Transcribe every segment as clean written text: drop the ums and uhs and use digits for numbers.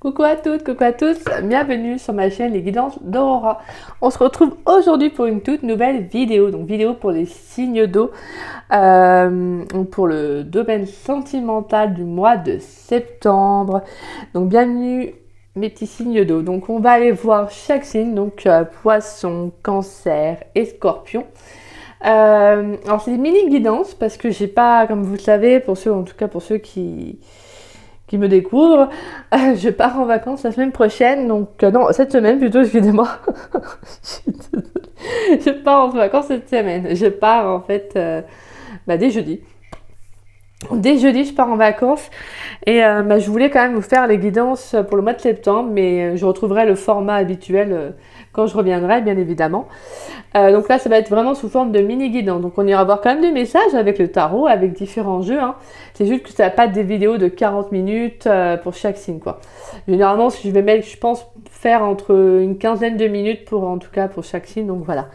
Coucou à toutes, coucou à tous, bienvenue sur ma chaîne Les Guidances d'Aurora. On se retrouve aujourd'hui pour une toute nouvelle vidéo, donc vidéo pour les signes d'eau, pour le domaine sentimental du mois de septembre. Donc bienvenue mes petits signes d'eau. Donc on va aller voir chaque signe, donc poisson, cancer et scorpion. Alors c'est des mini guidances parce que j'ai pas, comme vous le savez, pour ceux, en tout cas pour ceux qui me découvrent, je pars en vacances la semaine prochaine, donc non, cette semaine plutôt, excusez-moi. Je pars en vacances cette semaine. Je pars en fait dès jeudi. Dès jeudi, je pars en vacances et je voulais quand même vous faire les guidances pour le mois de septembre, mais je retrouverai le format habituel quand je reviendrai, bien évidemment. Donc là, ça va être vraiment sous forme de mini guidance. Donc on ira voir quand même des messages avec le tarot, avec différents jeux. Hein. C'est juste que ça va pas être des vidéos de 40 minutes pour chaque signe, quoi. Généralement, je vais mettre, je pense, faire entre une quinzaine de minutes pour, en tout cas, pour chaque signe. Donc voilà.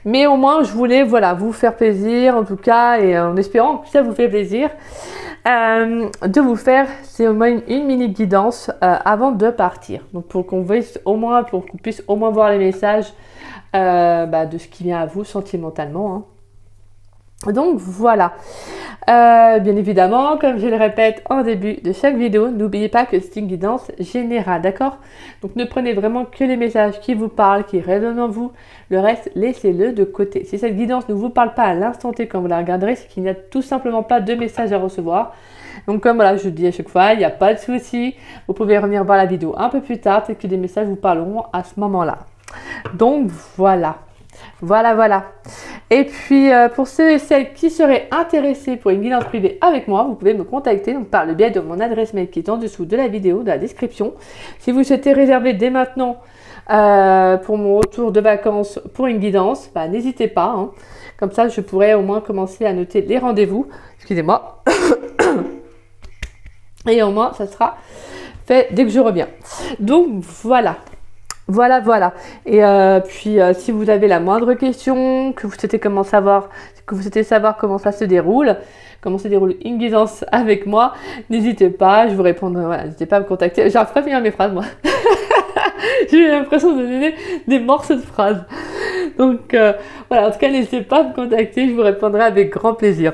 Mais au moins, je voulais, voilà, vous faire plaisir, en tout cas, et en espérant que ça vous fait plaisir, de vous faire, c'est au moins une mini guidance avant de partir. Donc pour qu'on puisse au moins, voir les messages de ce qui vient à vous sentimentalement. Hein. Donc voilà. Bien évidemment, comme je le répète en début de chaque vidéo, n'oubliez pas que c'est une guidance générale, d'accord? Donc ne prenez vraiment que les messages qui vous parlent, qui résonnent en vous. Le reste, laissez-le de côté. Si cette guidance ne vous parle pas à l'instant T quand vous la regarderez, c'est qu'il n'y a tout simplement pas de message à recevoir. Donc comme voilà, je dis à chaque fois, il n'y a pas de souci. Vous pouvez revenir voir la vidéo un peu plus tard, peut-être que des messages vous parleront à ce moment-là. Donc voilà. Voilà. Et puis pour ceux et celles qui seraient intéressés pour une guidance privée avec moi, vous pouvez me contacter donc, par le biais de mon adresse mail qui est en dessous de la vidéo, de la description. Si vous souhaitez réserver dès maintenant pour mon retour de vacances pour une guidance, n'hésitez pas. Hein. Comme ça, je pourrais au moins commencer à noter les rendez-vous. Excusez-moi. Et au moins, ça sera fait dès que je reviens. Donc voilà. Voilà. Et puis, si vous avez la moindre question, que vous souhaitez savoir comment ça se déroule, comment se déroule une guidance avec moi, n'hésitez pas, je vous répondrai. Voilà, n'hésitez pas à me contacter. J'arrive pas à finir mes phrases, moi. J'ai l'impression de donner des morceaux de phrases. Donc, voilà, en tout cas, n'hésitez pas à me contacter, je vous répondrai avec grand plaisir.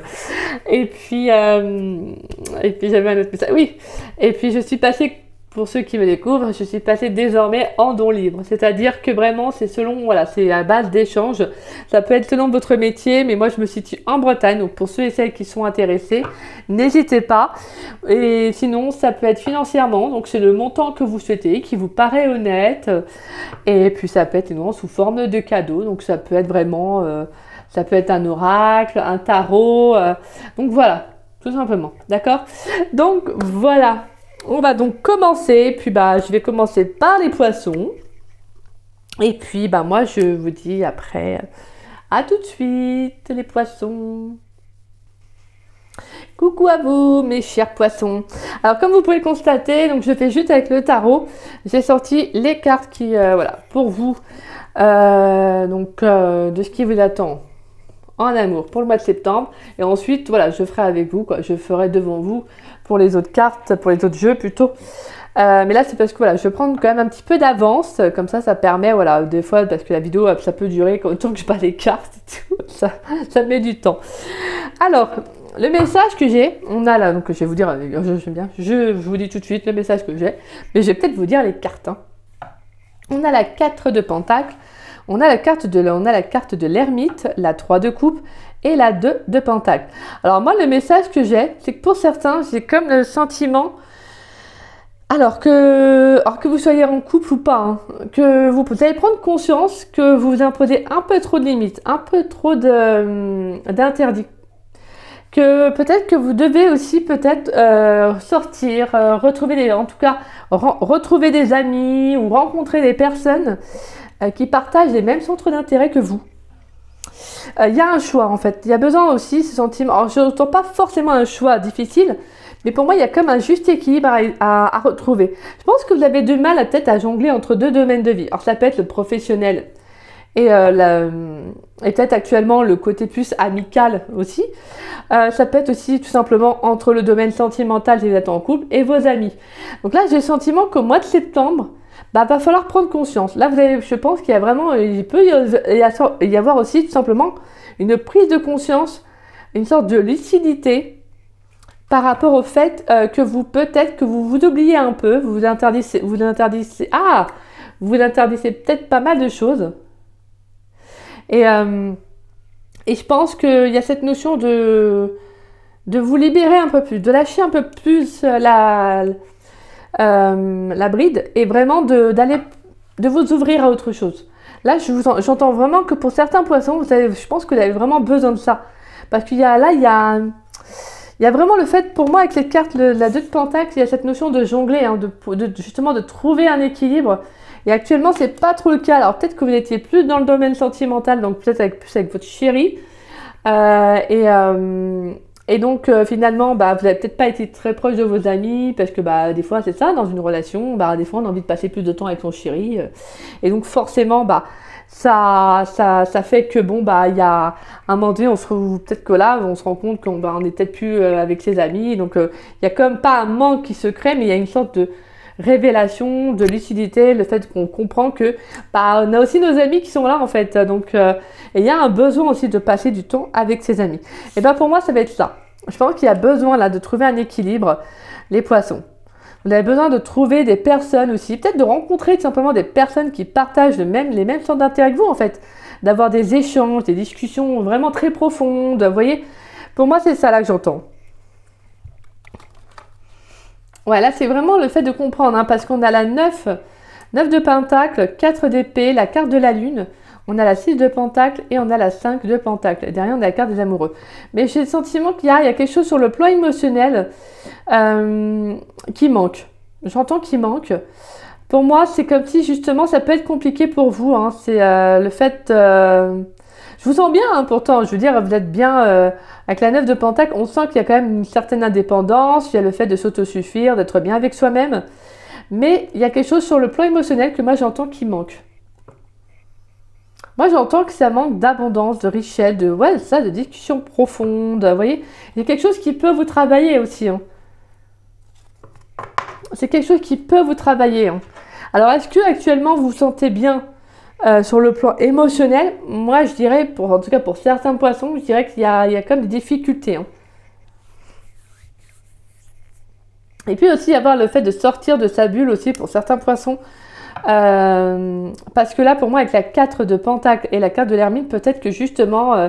Et puis j'avais un autre message. Oui, et puis je suis passée... Pour ceux qui me découvrent, je suis passée désormais en don libre. C'est-à-dire que vraiment, c'est selon, voilà, c'est à base d'échanges. Ça peut être selon votre métier, mais moi, je me situe en Bretagne. Donc, pour ceux et celles qui sont intéressés, n'hésitez pas. Et sinon, ça peut être financièrement. Donc, c'est le montant que vous souhaitez, qui vous paraît honnête. Et puis, ça peut être sous forme de cadeau. Donc, ça peut être vraiment, ça peut être un oracle, un tarot. Donc, voilà, tout simplement. D'accord? Donc, voilà. On va donc commencer, puis je vais commencer par les poissons. Et puis moi je vous dis après, à tout de suite les poissons. Coucou à vous mes chers poissons. Alors comme vous pouvez le constater, donc je fais juste avec le tarot. J'ai sorti les cartes qui, pour vous, de ce qui vous attend en amour pour le mois de septembre. Et ensuite, voilà, je ferai avec vous, quoi. Je ferai devant vous pour les autres cartes, pour les autres jeux plutôt. Mais là, c'est parce que voilà, je vais prendre quand même un petit peu d'avance. Comme ça permet, voilà, des fois, parce que la vidéo, ça peut durer autant que je parle les cartes et tout. Ça met du temps. Alors, le message que j'ai, on a là, donc je vais vous dire, je vous dis tout de suite le message que j'ai. Mais je vais peut-être vous dire les cartes. Hein. On a la 4 de Pentacle. On a la carte de l'ermite, la 3 de coupe et la 2 de pentacle. Alors moi, le message que j'ai, c'est que pour certains, j'ai comme le sentiment, alors que vous soyez en couple ou pas, hein, que vous allez prendre conscience que vous vous imposez un peu trop de limites, un peu trop d'interdits. Que peut-être que vous devez aussi sortir, retrouver des amis ou rencontrer des personnes qui partagent les mêmes centres d'intérêt que vous. Il y a un choix en fait, il y a besoin aussi ce sentiment, alors je n'entends pas forcément un choix difficile, mais pour moi il y a comme un juste équilibre à retrouver. Je pense que vous avez du mal peut-être à jongler entre deux domaines de vie, alors ça peut être le professionnel et peut-être actuellement le côté plus amical aussi. Ça peut être aussi tout simplement entre le domaine sentimental si vous êtes en couple et vos amis. Donc là, j'ai le sentiment qu'au mois de septembre, bah, va falloir prendre conscience. Là, je pense qu'il y a vraiment, il peut y avoir aussi tout simplement une prise de conscience, une sorte de lucidité par rapport au fait que peut-être que vous oubliez un peu, vous interdisez peut-être pas mal de choses. Et je pense qu'il y a cette notion de vous libérer un peu plus, de lâcher un peu plus la bride et vraiment de vous ouvrir à autre chose. Là, j'entends vraiment que pour certains poissons, je pense que vous avez vraiment besoin de ça. Parce qu'il y a vraiment le fait, pour moi, avec cette carte, la 2 de Pentacle, il y a cette notion de jongler, hein, justement de trouver un équilibre. Et actuellement, c'est pas trop le cas. Alors peut-être que vous étiez plus dans le domaine sentimental, donc peut-être plus avec votre chérie. Et donc finalement, bah, vous n'avez peut-être pas été très proche de vos amis, parce que bah, des fois c'est ça, dans une relation, bah, des fois on a envie de passer plus de temps avec son chéri. Et donc forcément, bah, ça fait que bon, bah, il y a un moment donné, peut-être que là, on se rend compte qu'on est peut-être plus avec ses amis. Donc il y a comme pas un manque qui se crée, mais il y a une sorte de révélation, de lucidité, le fait qu'on comprend que bah, on a aussi nos amis qui sont là en fait, donc il y a un besoin aussi de passer du temps avec ses amis. Et ben pour moi ça va être ça. Je pense qu'il y a besoin là de trouver un équilibre, les poissons. Vous avez besoin de trouver des personnes aussi, peut-être de rencontrer tout simplement des personnes qui partagent les mêmes centres d'intérêt que vous en fait, d'avoir des échanges, des discussions vraiment très profondes, vous voyez. Pour moi c'est ça là que j'entends. Ouais, là, c'est vraiment le fait de comprendre, hein, parce qu'on a la 9 de Pentacle, 4 d'épée, la carte de la Lune, on a la 6 de Pentacle et on a la 5 de Pentacle. Derrière, on a la carte des amoureux. Mais j'ai le sentiment qu'il y a quelque chose sur le plan émotionnel qui manque. J'entends qu'il manque. Pour moi, c'est comme si, justement, ça peut être compliqué pour vous. Hein. C'est le fait... Je vous sens bien, hein, pourtant. Je veux dire, vous êtes bien... Avec la 9 de Pentacle, on sent qu'il y a quand même une certaine indépendance, il y a le fait de s'autosuffire, d'être bien avec soi-même. Mais il y a quelque chose sur le plan émotionnel que moi j'entends qui manque. Moi j'entends que ça manque d'abondance, de richesse, de discussion profonde. Vous voyez, il y a quelque chose qui peut vous travailler aussi. Hein. C'est quelque chose qui peut vous travailler. Hein. Alors est-ce que actuellement vous vous sentez bien sur le plan émotionnel? Moi je dirais, en tout cas pour certains poissons, je dirais qu'il y a quand même des difficultés. Hein. Et puis aussi avoir le fait de sortir de sa bulle aussi pour certains poissons. Parce que là pour moi avec la 4 de Pentacle et la carte de l'Hermine, peut-être que justement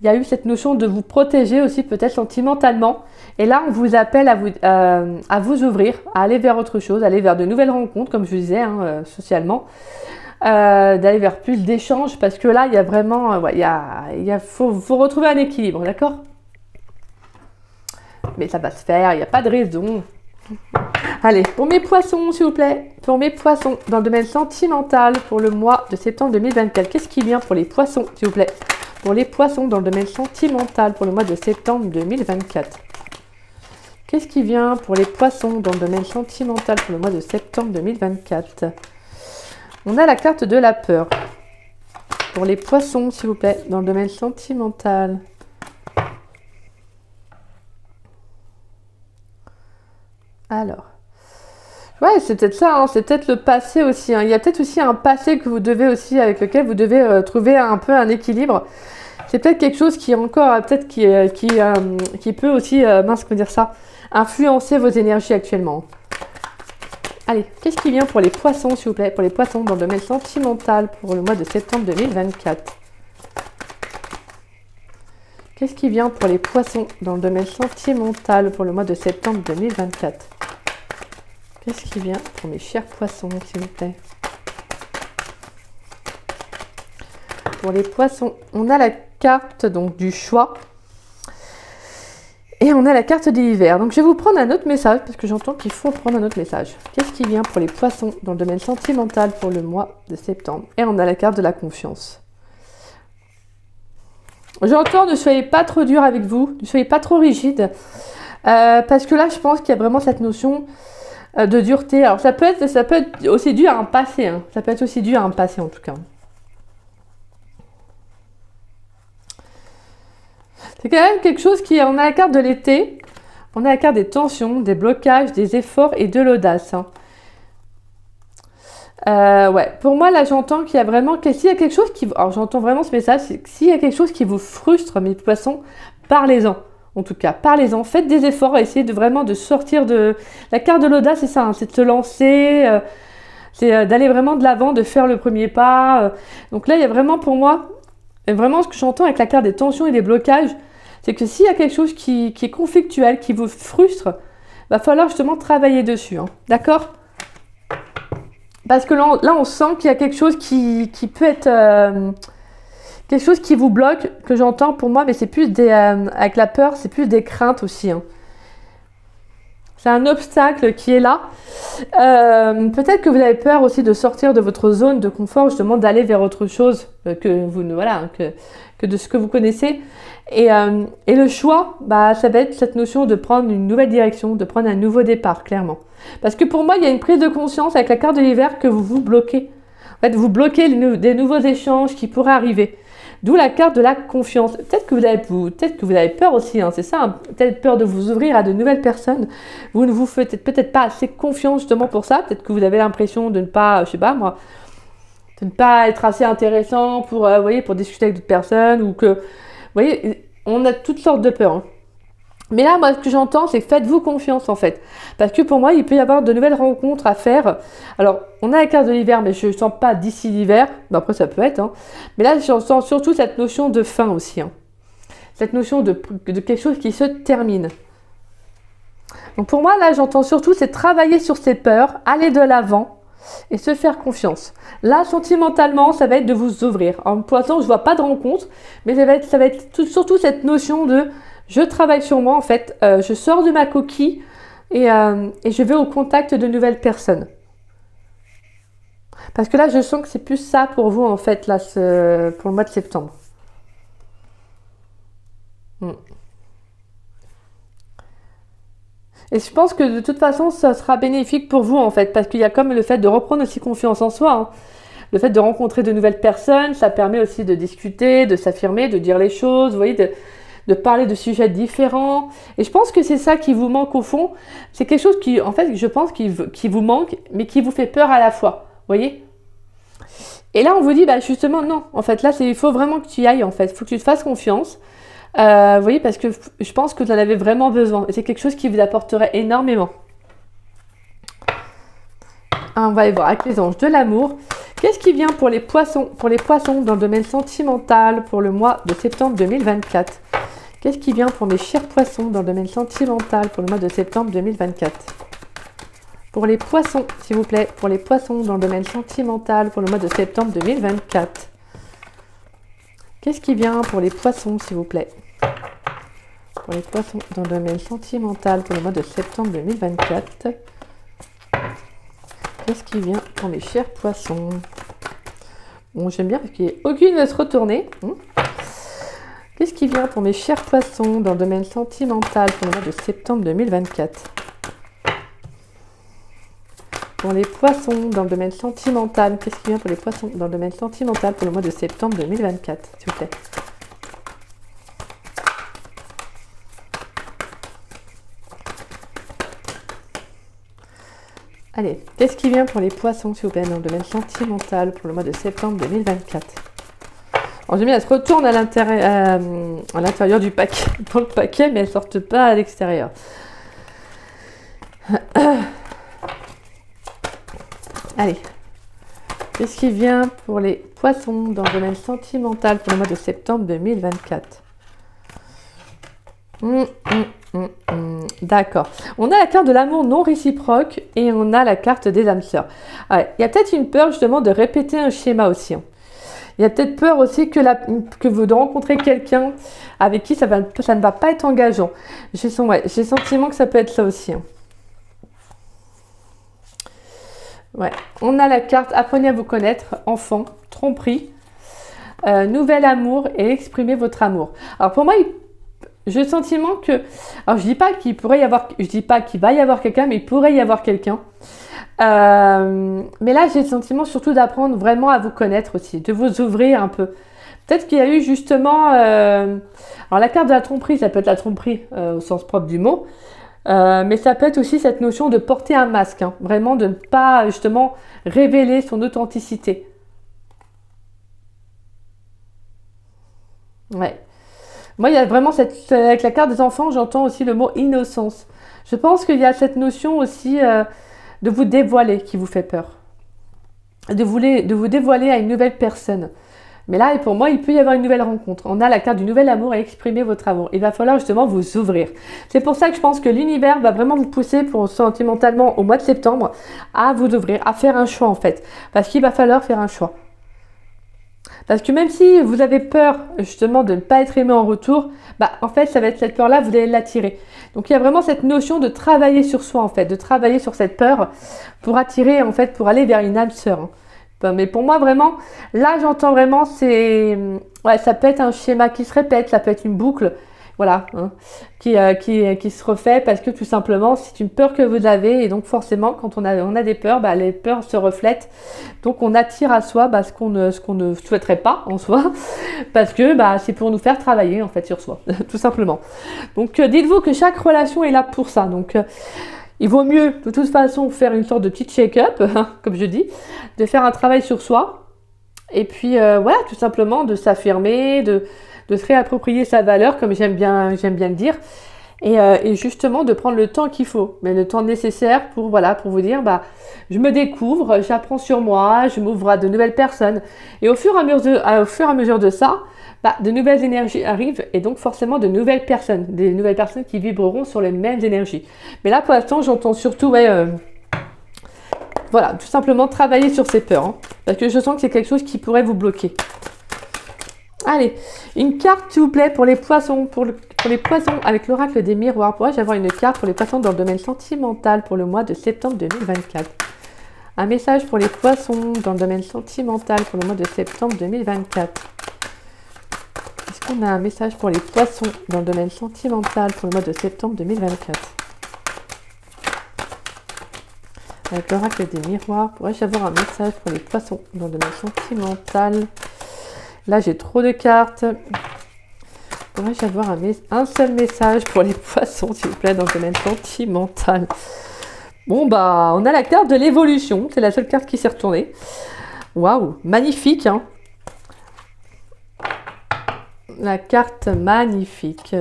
il y a eu cette notion de vous protéger aussi peut-être sentimentalement. Et là on vous appelle à vous ouvrir, à aller vers autre chose, à aller vers de nouvelles rencontres comme je vous disais, hein, socialement. D'aller vers plus d'échanges parce que là il y a vraiment faut retrouver un équilibre, d'accord, mais ça va se faire, il n'y a pas de raison. Allez, pour mes poissons s'il vous plaît, pour mes poissons dans le domaine sentimental pour le mois de septembre 2024, qu'est-ce qui vient pour les poissons s'il vous plaît, pour les poissons dans le domaine sentimental pour le mois de septembre 2024, qu'est-ce qui vient pour les poissons dans le domaine sentimental pour le mois de septembre 2024? On a la carte de la peur. Pour les poissons, s'il vous plaît, dans le domaine sentimental. Alors. Ouais, c'est peut-être ça, hein, c'est peut-être le passé aussi. Hein. Il y a peut-être aussi un passé que vous devez aussi, avec lequel vous devez trouver un peu un équilibre. C'est peut-être quelque chose qui est encore, peut-être qui peut aussi, influencer vos énergies actuellement. Allez, qu'est-ce qui vient pour les poissons, s'il vous plaît, pour les poissons dans le domaine sentimental pour le mois de septembre 2024? Qu'est-ce qui vient pour les poissons dans le domaine sentimental pour le mois de septembre 2024? Qu'est-ce qui vient pour mes chers poissons, s'il vous plaît? Pour les poissons, on a la carte donc du choix. Et on a la carte de l'hiver. Donc je vais vous prendre un autre message parce que j'entends qu'il faut prendre un autre message. Qu'est-ce qui vient pour les poissons dans le domaine sentimental pour le mois de septembre? Et on a la carte de la confiance. J'entends, ne soyez pas trop dur avec vous, ne soyez pas trop rigide. Parce que là, je pense qu'il y a vraiment cette notion de dureté. Alors ça peut être aussi dû à un passé. Hein. Ça peut être aussi dû à un passé en tout cas. C'est quand même quelque chose qui... On a la carte de l'été, on a la carte des tensions, des blocages, des efforts et de l'audace. Hein. Ouais, pour moi, là, j'entends qu'il y a vraiment... S'il y a quelque chose qui... Alors, j'entends vraiment ce message, c'est que s'il y a quelque chose qui vous frustre, mais de toute façon, parlez-en. En tout cas, parlez-en, faites des efforts, essayez de vraiment de sortir de... La carte de l'audace, c'est ça, hein, c'est de se lancer, c'est d'aller vraiment de l'avant, de faire le premier pas. Donc là, il y a vraiment pour moi, vraiment ce que j'entends avec la carte des tensions et des blocages, c'est que s'il y a quelque chose qui est conflictuel, qui vous frustre, va falloir justement travailler dessus, hein, d'accord? Parce que là, on sent qu'il y a quelque chose qui peut être... quelque chose qui vous bloque, que j'entends pour moi, mais c'est plus des... avec la peur, c'est plus des craintes aussi. Hein. C'est un obstacle qui est là. Peut-être que vous avez peur aussi de sortir de votre zone de confort, justement d'aller vers autre chose que vous ne... Voilà, que de ce que vous connaissez. Et le choix, bah, ça va être cette notion de prendre une nouvelle direction, de prendre un nouveau départ, clairement. Parce que pour moi, il y a une prise de conscience avec la carte de l'hiver que vous vous bloquez. En fait, vous bloquez des nouveaux échanges qui pourraient arriver. D'où la carte de la confiance. Peut-être que vous avez peur aussi, hein, c'est ça, hein, peut-être peur de vous ouvrir à de nouvelles personnes. Vous ne vous faites peut-être pas assez confiance justement pour ça. Peut-être que vous avez l'impression de ne pas, je sais pas moi, de ne pas être assez intéressant pour, vous voyez, pour discuter avec d'autres personnes ou que, vous voyez, on a toutes sortes de peurs. Hein. Mais là, moi, ce que j'entends, c'est faites-vous confiance, en fait. Parce que pour moi, il peut y avoir de nouvelles rencontres à faire. Alors, on a la carte de l'hiver, mais je ne sens pas d'ici l'hiver. Ben, après, ça peut être. Hein. Mais là, je sens surtout cette notion de fin aussi. Hein. Cette notion de quelque chose qui se termine. Donc, pour moi, là, j'entends surtout, c'est travailler sur ses peurs, aller de l'avant et se faire confiance. Là, sentimentalement, ça va être de vous ouvrir. Alors, pour l'instant, je ne vois pas de rencontre, mais ça va être surtout cette notion de... Je travaille sur moi, en fait, je sors de ma coquille et je vais au contact de nouvelles personnes. Parce que là, je sens que c'est plus ça pour vous, en fait, là, pour le mois de septembre. Et je pense que de toute façon, ça sera bénéfique pour vous, en fait, parce qu'il y a comme le fait de reprendre aussi confiance en soi. Hein. Le fait de rencontrer de nouvelles personnes, ça permet aussi de discuter, de s'affirmer, de dire les choses, vous voyez, de parler de sujets différents. Et je pense que c'est ça qui vous manque au fond. C'est quelque chose qui, en fait, je pense qui vous manque, mais qui vous fait peur à la fois. Vous voyez? Et là, on vous dit, bah, justement, non. En fait, là, il faut vraiment que tu y ailles, en fait. Il faut que tu te fasses confiance. Vous voyez, parce que je pense que vous en avez vraiment besoin. Et c'est quelque chose qui vous apporterait énormément. On va aller voir avec les anges de l'amour. Qu'est-ce qui vient pour les poissons dans le domaine sentimental pour le mois de septembre 2024? Qu'est-ce qui vient pour mes chers poissons dans le domaine sentimental pour le mois de septembre 2024? Pour les poissons, s'il vous plaît, pour les poissons dans le domaine sentimental pour le mois de septembre 2024. Qu'est-ce qui vient pour les poissons, s'il vous plaît? Pour les poissons dans le domaine sentimental pour le mois de septembre 2024. Qu'est-ce qui vient pour mes chers poissons? Bon, j'aime bien parce qu'il n'y a aucune va se retourner. Qu'est-ce qui vient pour mes chers poissons dans le domaine sentimental pour le mois de septembre 2024? Pour les poissons dans le domaine sentimental, qu'est-ce qui vient pour les poissons dans le domaine sentimental pour le mois de septembre 2024, s'il vous plaît? Allez, qu'est-ce qui vient pour les poissons, s'il vous plaît, dans le domaine sentimental pour le mois de septembre 2024? Alors, j'aime bien, elle se retourne à l'intérieur du paquet, dans le paquet, mais elles ne sortent pas à l'extérieur. Allez, qu'est-ce qui vient pour les poissons dans le domaine sentimental pour le mois de septembre 2024? D'accord. On a la carte de l'amour non réciproque et on a la carte des âmes sœurs. Ouais, il y a peut-être une peur justement de répéter un schéma aussi. Hein. Il y a peut-être peur aussi que vous rencontrez quelqu'un avec qui ça ne va pas être engageant. J'ai le sentiment que ça peut être ça aussi. Hein. Ouais. On a la carte apprenez à vous connaître, enfant, tromperie, nouvel amour et exprimez votre amour. Alors pour moi, j'ai le sentiment que, alors je dis pas qu'il pourrait y avoir, je dis pas qu'il va y avoir quelqu'un, mais il pourrait y avoir quelqu'un. Mais là, j'ai le sentiment surtout d'apprendre vraiment à vous connaître aussi, de vous ouvrir un peu. Peut-être qu'il y a eu justement... alors la carte de la tromperie, ça peut être la tromperie au sens propre du mot. Mais ça peut être aussi cette notion de porter un masque. Hein, vraiment de ne pas justement révéler son authenticité. Ouais. Moi, il y a vraiment avec la carte des enfants, j'entends aussi le mot innocence. Je pense qu'il y a cette notion aussi de vous dévoiler qui vous fait peur. De vous dévoiler à une nouvelle personne. Mais là, et pour moi, il peut y avoir une nouvelle rencontre. On a la carte du nouvel amour et exprimer votre amour. Il va falloir justement vous ouvrir. C'est pour ça que je pense que l'univers va vraiment vous pousser pour sentimentalement au mois de septembre à vous ouvrir, à faire un choix en fait. Parce qu'il va falloir faire un choix. Parce que même si vous avez peur justement de ne pas être aimé en retour, bah en fait ça va être cette peur-là, vous allez l'attirer. Donc il y a vraiment cette notion de travailler sur soi en fait, de travailler sur cette peur pour attirer en fait, pour aller vers une âme sœur. Hein. Mais pour moi vraiment, là j'entends vraiment c'est, ouais ça peut être un schéma qui se répète, ça peut être une boucle. Voilà, hein, qui se refait parce que tout simplement c'est une peur que vous avez et donc forcément quand on a des peurs, bah, les peurs se reflètent, donc on attire à soi bah, ce qu'on ne souhaiterait pas en soi parce que bah, c'est pour nous faire travailler en fait sur soi, tout simplement. Donc dites-vous que chaque relation est là pour ça, donc il vaut mieux de toute façon faire une sorte de petit check-up, comme je dis, de faire un travail sur soi et puis voilà, tout simplement de s'affirmer, de se réapproprier sa valeur, comme j'aime bien le dire, et justement de prendre le temps qu'il faut, mais le temps nécessaire pour, voilà, pour vous dire, bah, je me découvre, j'apprends sur moi, je m'ouvre à de nouvelles personnes, et au fur et à mesure de ça, bah, de nouvelles énergies arrivent, et donc forcément de nouvelles personnes, des nouvelles personnes qui vibreront sur les mêmes énergies. Mais là, pour l'instant, j'entends surtout, ouais, voilà, tout simplement travailler sur ces peurs, hein, parce que je sens que c'est quelque chose qui pourrait vous bloquer. Allez, une carte s'il vous plaît pour les poissons, pour les poissons avec l'oracle des miroirs. Pourrais-je avoir une carte pour les poissons dans le domaine sentimental pour le mois de septembre 2024? Un message pour les poissons dans le domaine sentimental pour le mois de septembre 2024. Est-ce qu'on a un message pour les poissons dans le domaine sentimental pour le mois de septembre 2024? Avec l'oracle des miroirs, pourrais-je avoir un message pour les poissons dans le domaine sentimental? Là, j'ai trop de cartes. Pourrais-je avoir un seul message pour les poissons, s'il vous plaît, dans le domaine sentimental? Bon, bah, on a la carte de l'évolution. C'est la seule carte qui s'est retournée. Waouh, magnifique, hein? La carte magnifique.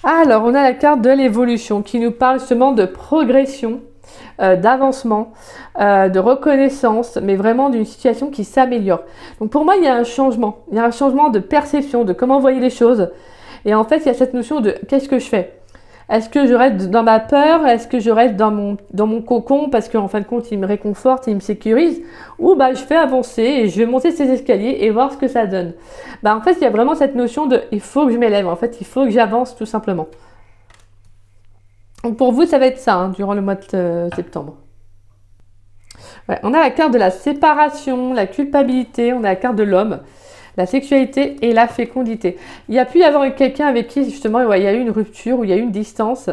Alors, on a la carte de l'évolution qui nous parle justement de progression. D'avancement, de reconnaissance, mais vraiment d'une situation qui s'améliore. Donc pour moi, il y a un changement. Il y a un changement de perception, de comment vous voyez les choses. Et en fait, il y a cette notion de qu'est-ce que je fais? Est-ce que je reste dans ma peur? Est-ce que je reste dans mon cocon parce qu'en fin de compte, il me réconforte, il me sécurise? Ou bah, je fais avancer et je vais monter ces escaliers et voir ce que ça donne. Bah, en fait, il y a vraiment cette notion de il faut que je m'élève. En fait, il faut que j'avance tout simplement. Donc pour vous, ça va être ça, hein, durant le mois de septembre. Ouais, on a la carte de la séparation, la culpabilité, on a la carte de l'homme, la sexualité et la fécondité. Il y a pu y avoir quelqu'un avec qui, justement, ouais, il y a eu une rupture ou il y a eu une distance.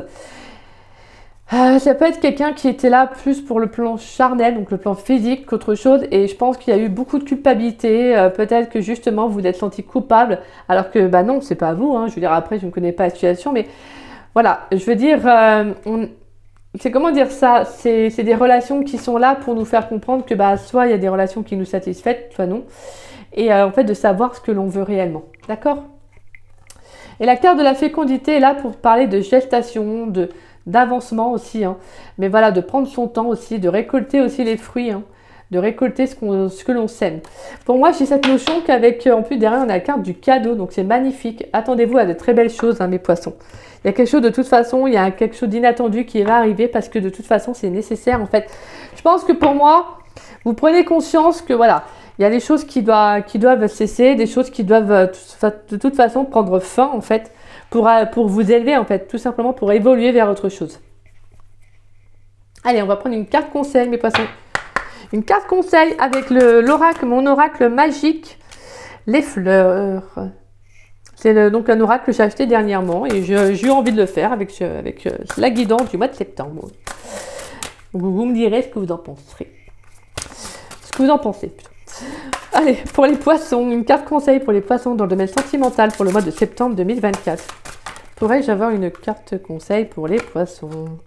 Ça peut être quelqu'un qui était là plus pour le plan charnel, donc le plan physique, qu'autre chose. Et je pense qu'il y a eu beaucoup de culpabilité. Peut-être que justement, vous vous êtes senti coupable, alors que bah non, c'est pas vous. Hein. Je veux dire, après, je ne connais pas la situation, mais... Voilà, je veux dire, c'est comment dire ça, c'est des relations qui sont là pour nous faire comprendre que bah, soit il y a des relations qui nous satisfont, soit non. Et en fait, de savoir ce que l'on veut réellement. D'accord? Et la carte de la fécondité est là pour parler de gestation, d'avancement aussi. Hein. Mais voilà, de prendre son temps aussi, de récolter aussi les fruits. Hein. De récolter ce que l'on sème. Pour moi, j'ai cette notion qu'avec, en plus, derrière, on a la carte du cadeau. Donc, c'est magnifique. Attendez-vous à de très belles choses, hein, mes poissons. Il y a quelque chose de toute façon, il y a quelque chose d'inattendu qui va arriver parce que de toute façon, c'est nécessaire, en fait. Je pense que pour moi, vous prenez conscience que, voilà, il y a des choses qui doivent cesser, des choses qui doivent, de toute façon, prendre fin, en fait, pour vous élever, en fait, tout simplement pour évoluer vers autre chose. Allez, on va prendre une carte conseil, mes poissons. Une carte conseil avec l'oracle, mon oracle magique, les fleurs. C'est donc un oracle que j'ai acheté dernièrement et j'ai eu envie de le faire avec la guidance du mois de septembre. Vous me direz ce que vous en penserez. que vous en pensez. Allez, pour les poissons, une carte conseil pour les poissons dans le domaine sentimental pour le mois de septembre 2024. Pourrais-je avoir une carte conseil pour les poissons?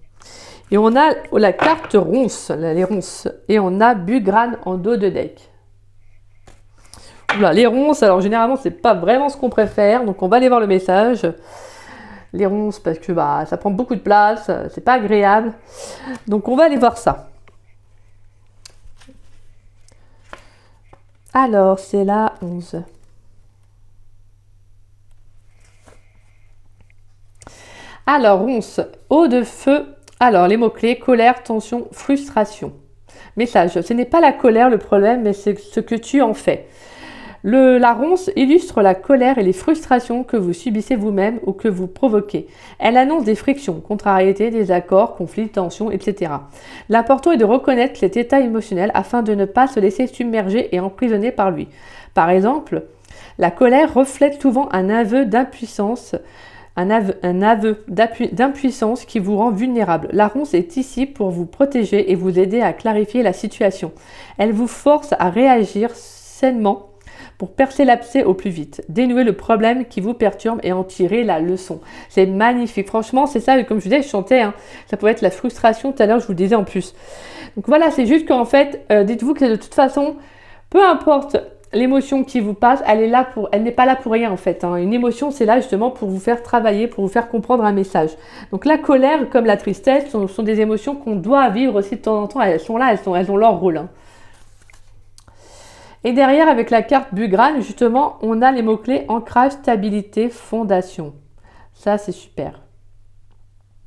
Et on a la carte ronce, les ronces. Et on a Bugrane en dos de deck. Oula, les ronces, alors généralement, c'est pas vraiment ce qu'on préfère. Donc on va aller voir le message. Les ronces, parce que bah, ça prend beaucoup de place, c'est pas agréable. Donc on va aller voir ça. Alors, c'est la 11. Alors, ronce, eau de feu. Alors, les mots-clés, colère, tension, frustration. Message, ce n'est pas la colère le problème, mais c'est ce que tu en fais. La ronce illustre la colère et les frustrations que vous subissez vous-même ou que vous provoquez. Elle annonce des frictions, contrariétés, désaccords, conflits, tensions, etc. L'important est de reconnaître cet état émotionnel afin de ne pas se laisser submerger et emprisonner par lui. Par exemple, la colère reflète souvent un aveu d'impuissance, d'impuissance qui vous rend vulnérable. La ronce est ici pour vous protéger et vous aider à clarifier la situation. Elle vous force à réagir sainement pour percer l'abcès au plus vite, dénouer le problème qui vous perturbe et en tirer la leçon. C'est magnifique. Franchement, c'est ça, comme je vous disais, je chantais, hein, ça pouvait être la frustration, tout à l'heure, je vous le disais en plus. Donc voilà, c'est juste qu'en fait, dites-vous que de toute façon, peu importe l'émotion qui vous passe, elle n'est pas là pour rien en fait. Hein. Une émotion, c'est là justement pour vous faire travailler, pour vous faire comprendre un message. Donc la colère, comme la tristesse, sont des émotions qu'on doit vivre aussi de temps en temps. Elles sont là, elles ont leur rôle. Hein. Et derrière, avec la carte Bugrane, justement, on a les mots-clés ancrage, stabilité, fondation. Ça, c'est super.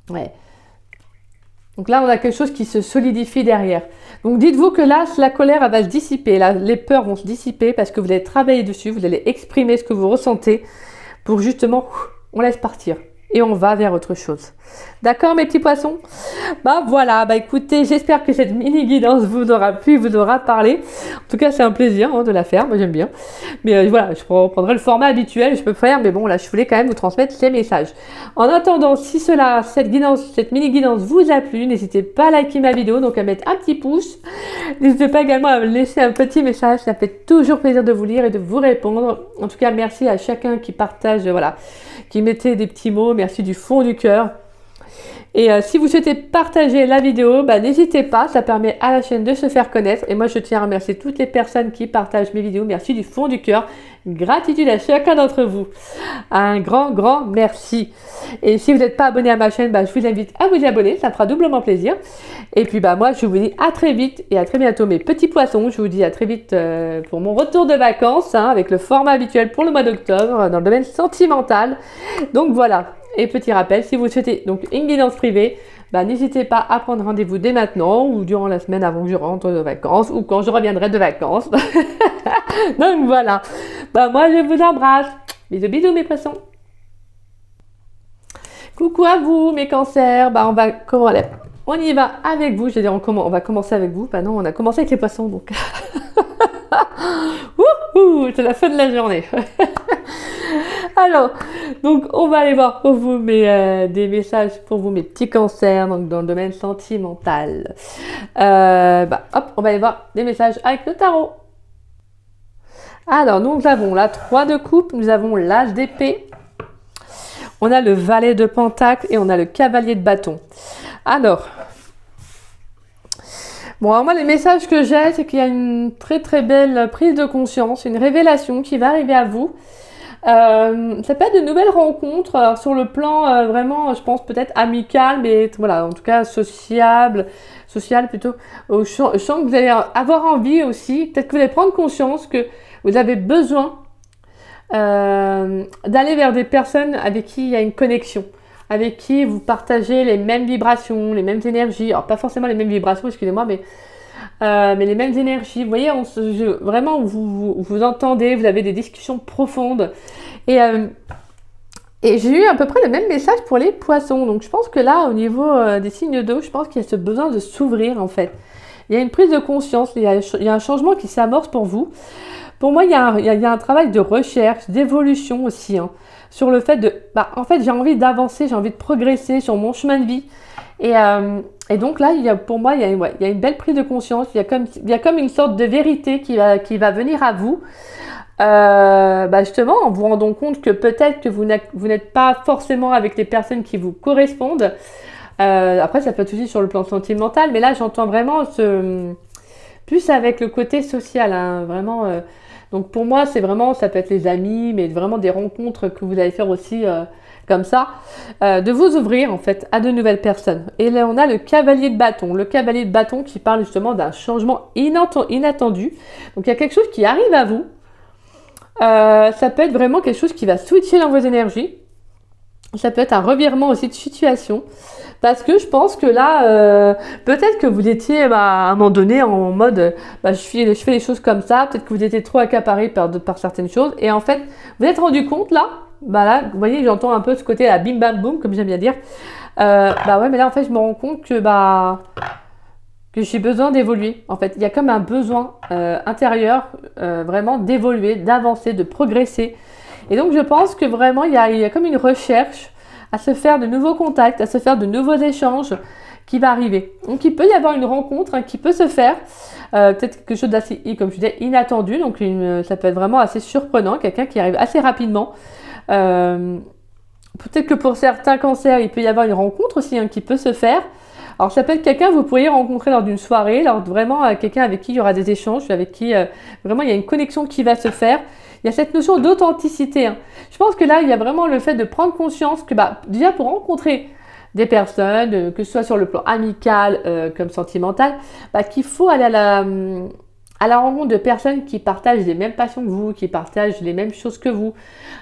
Ouais. Donc là, on a quelque chose qui se solidifie derrière. Donc dites-vous que là, la colère, elle va se dissiper. Là, les peurs vont se dissiper parce que vous allez travailler dessus, vous allez exprimer ce que vous ressentez pour justement, on laisse partir. Et on va vers autre chose. D'accord mes petits poissons? Bah voilà, bah écoutez, j'espère que cette mini guidance vous aura plu, vous aura parlé. En tout cas, c'est un plaisir hein, de la faire, moi j'aime bien. Mais voilà, je reprendrai le format habituel, je peux faire, mais bon là, je voulais quand même vous transmettre ces messages. En attendant, si cette mini guidance vous a plu, n'hésitez pas à liker ma vidéo, donc à mettre un petit pouce. N'hésitez pas également à me laisser un petit message, ça fait toujours plaisir de vous lire et de vous répondre. En tout cas, merci à chacun qui partage, voilà, qui mettait des petits mots, merci du fond du cœur. Et si vous souhaitez partager la vidéo, bah, n'hésitez pas, ça permet à la chaîne de se faire connaître. Et moi, je tiens à remercier toutes les personnes qui partagent mes vidéos. Merci du fond du cœur. Gratitude à chacun d'entre vous. Un grand, grand merci. Et si vous n'êtes pas abonné à ma chaîne, bah, je vous invite à vous y abonner. Ça me fera doublement plaisir. Et puis, bah, moi, je vous dis à très vite et à très bientôt, mes petits poissons. Je vous dis à très vite pour mon retour de vacances, hein, avec le format habituel pour le mois d'octobre dans le domaine sentimental. Donc, voilà. Et petit rappel, si vous souhaitez donc une guidance privée, bah, n'hésitez pas à prendre rendez-vous dès maintenant ou durant la semaine avant que je rentre de vacances ou quand je reviendrai de vacances. Donc voilà, bah, moi je vous embrasse. Bisous bisous mes poissons. Coucou à vous mes cancers, bah, on y va avec vous, je veux dire on va commencer avec vous, bah non on a commencé avec les poissons donc. C'est la fin de la journée. Alors, donc on va aller voir pour vous des messages pour vous mes petits cancers donc dans le domaine sentimental. Hop, on va aller voir des messages avec le tarot. Alors nous avons la 3 de coupe, nous avons l'as d'épée, on a le valet de pentacle et on a le cavalier de bâton. Alors, bon, alors moi, les messages que j'ai, c'est qu'il y a une très très belle prise de conscience, une révélation qui va arriver à vous. Ça peut être de nouvelles rencontres alors, sur le plan vraiment, je pense peut-être amical, mais voilà, en tout cas social plutôt. Je sens que vous allez avoir envie aussi, peut-être que vous allez prendre conscience que vous avez besoin d'aller vers des personnes avec qui il y a une connexion, avec qui vous partagez les mêmes vibrations, les mêmes énergies. Alors pas forcément les mêmes vibrations, excusez-moi, mais les mêmes énergies. Vous voyez, vraiment vous entendez, vous avez des discussions profondes. Et j'ai eu à peu près le même message pour les poissons. Donc je pense que là, au niveau des signes d'eau, je pense qu'il y a ce besoin de s'ouvrir en fait. Il y a une prise de conscience, il y a un changement qui s'amorce pour vous. Pour moi, il y a un travail de recherche, d'évolution aussi. Hein. sur le fait de, en fait, j'ai envie d'avancer, j'ai envie de progresser sur mon chemin de vie. Et donc là, pour moi, il y a une belle prise de conscience. Il y a comme une sorte de vérité qui va venir à vous. Justement, en vous rendant compte que peut-être que vous n'êtes pas forcément avec les personnes qui vous correspondent. Après, ça peut être aussi sur le plan sentimental, mais là, j'entends vraiment plus avec le côté social, hein, vraiment. Donc pour moi, c'est vraiment, ça peut être les amis, mais vraiment des rencontres que vous allez faire aussi comme ça, de vous ouvrir en fait à de nouvelles personnes. Et là, on a le cavalier de bâton. Le cavalier de bâton qui parle justement d'un changement inattendu. Donc il y a quelque chose qui arrive à vous. Ça peut être vraiment quelque chose qui va switcher dans vos énergies. Ça peut être un revirement aussi de situation. Parce que je pense que là, peut-être que vous étiez à un moment donné en mode je fais les choses comme ça. Peut-être que vous étiez trop accaparé par certaines choses. Et en fait, vous êtes rendu compte là, là, vous voyez, j'entends un peu ce côté bim bam boum, comme j'aime bien dire. Ouais, mais là en fait, je me rends compte que j'ai besoin d'évoluer. En fait, il y a comme un besoin intérieur vraiment d'évoluer, d'avancer, de progresser. Et donc, je pense que vraiment, il y a comme une recherche à se faire de nouveaux contacts, à se faire de nouveaux échanges qui va arriver. Donc, il peut y avoir une rencontre qui peut se faire, peut-être quelque chose d'assez, comme je disais, inattendu. Donc, ça peut être vraiment assez surprenant, quelqu'un qui arrive assez rapidement. Peut-être que pour certains cancers, il peut y avoir une rencontre aussi qui peut se faire. Alors, ça peut être quelqu'un que vous pourriez rencontrer lors d'une soirée, lors vraiment quelqu'un avec qui il y aura des échanges, avec qui vraiment il y a une connexion qui va se faire. Il y a cette notion d'authenticité. Je pense que là, il y a vraiment le fait de prendre conscience que déjà pour rencontrer des personnes, que ce soit sur le plan amical comme sentimental, qu'il faut aller à la rencontre de personnes qui partagent les mêmes passions que vous, qui partagent les mêmes choses que vous.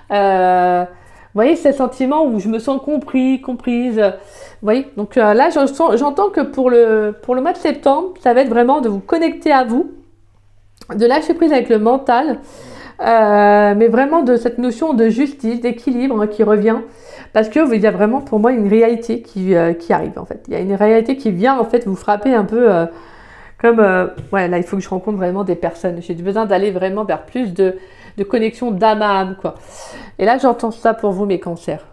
Vous voyez, c'est ce sentiment où je me sens comprise. Vous voyez, donc là, j'entends que pour le mois de septembre, ça va être vraiment de vous connecter à vous, de lâcher prise avec le mental, mais vraiment de cette notion de justice, d'équilibre qui revient. Parce qu'il y a vraiment pour moi une réalité qui arrive en fait. Il y a une réalité qui vient en fait vous frapper un peu comme, là il faut que je rencontre vraiment des personnes. J'ai besoin d'aller vraiment vers plus de connexion d'âme à âme, quoi. Et là, j'entends ça pour vous, mes cancers.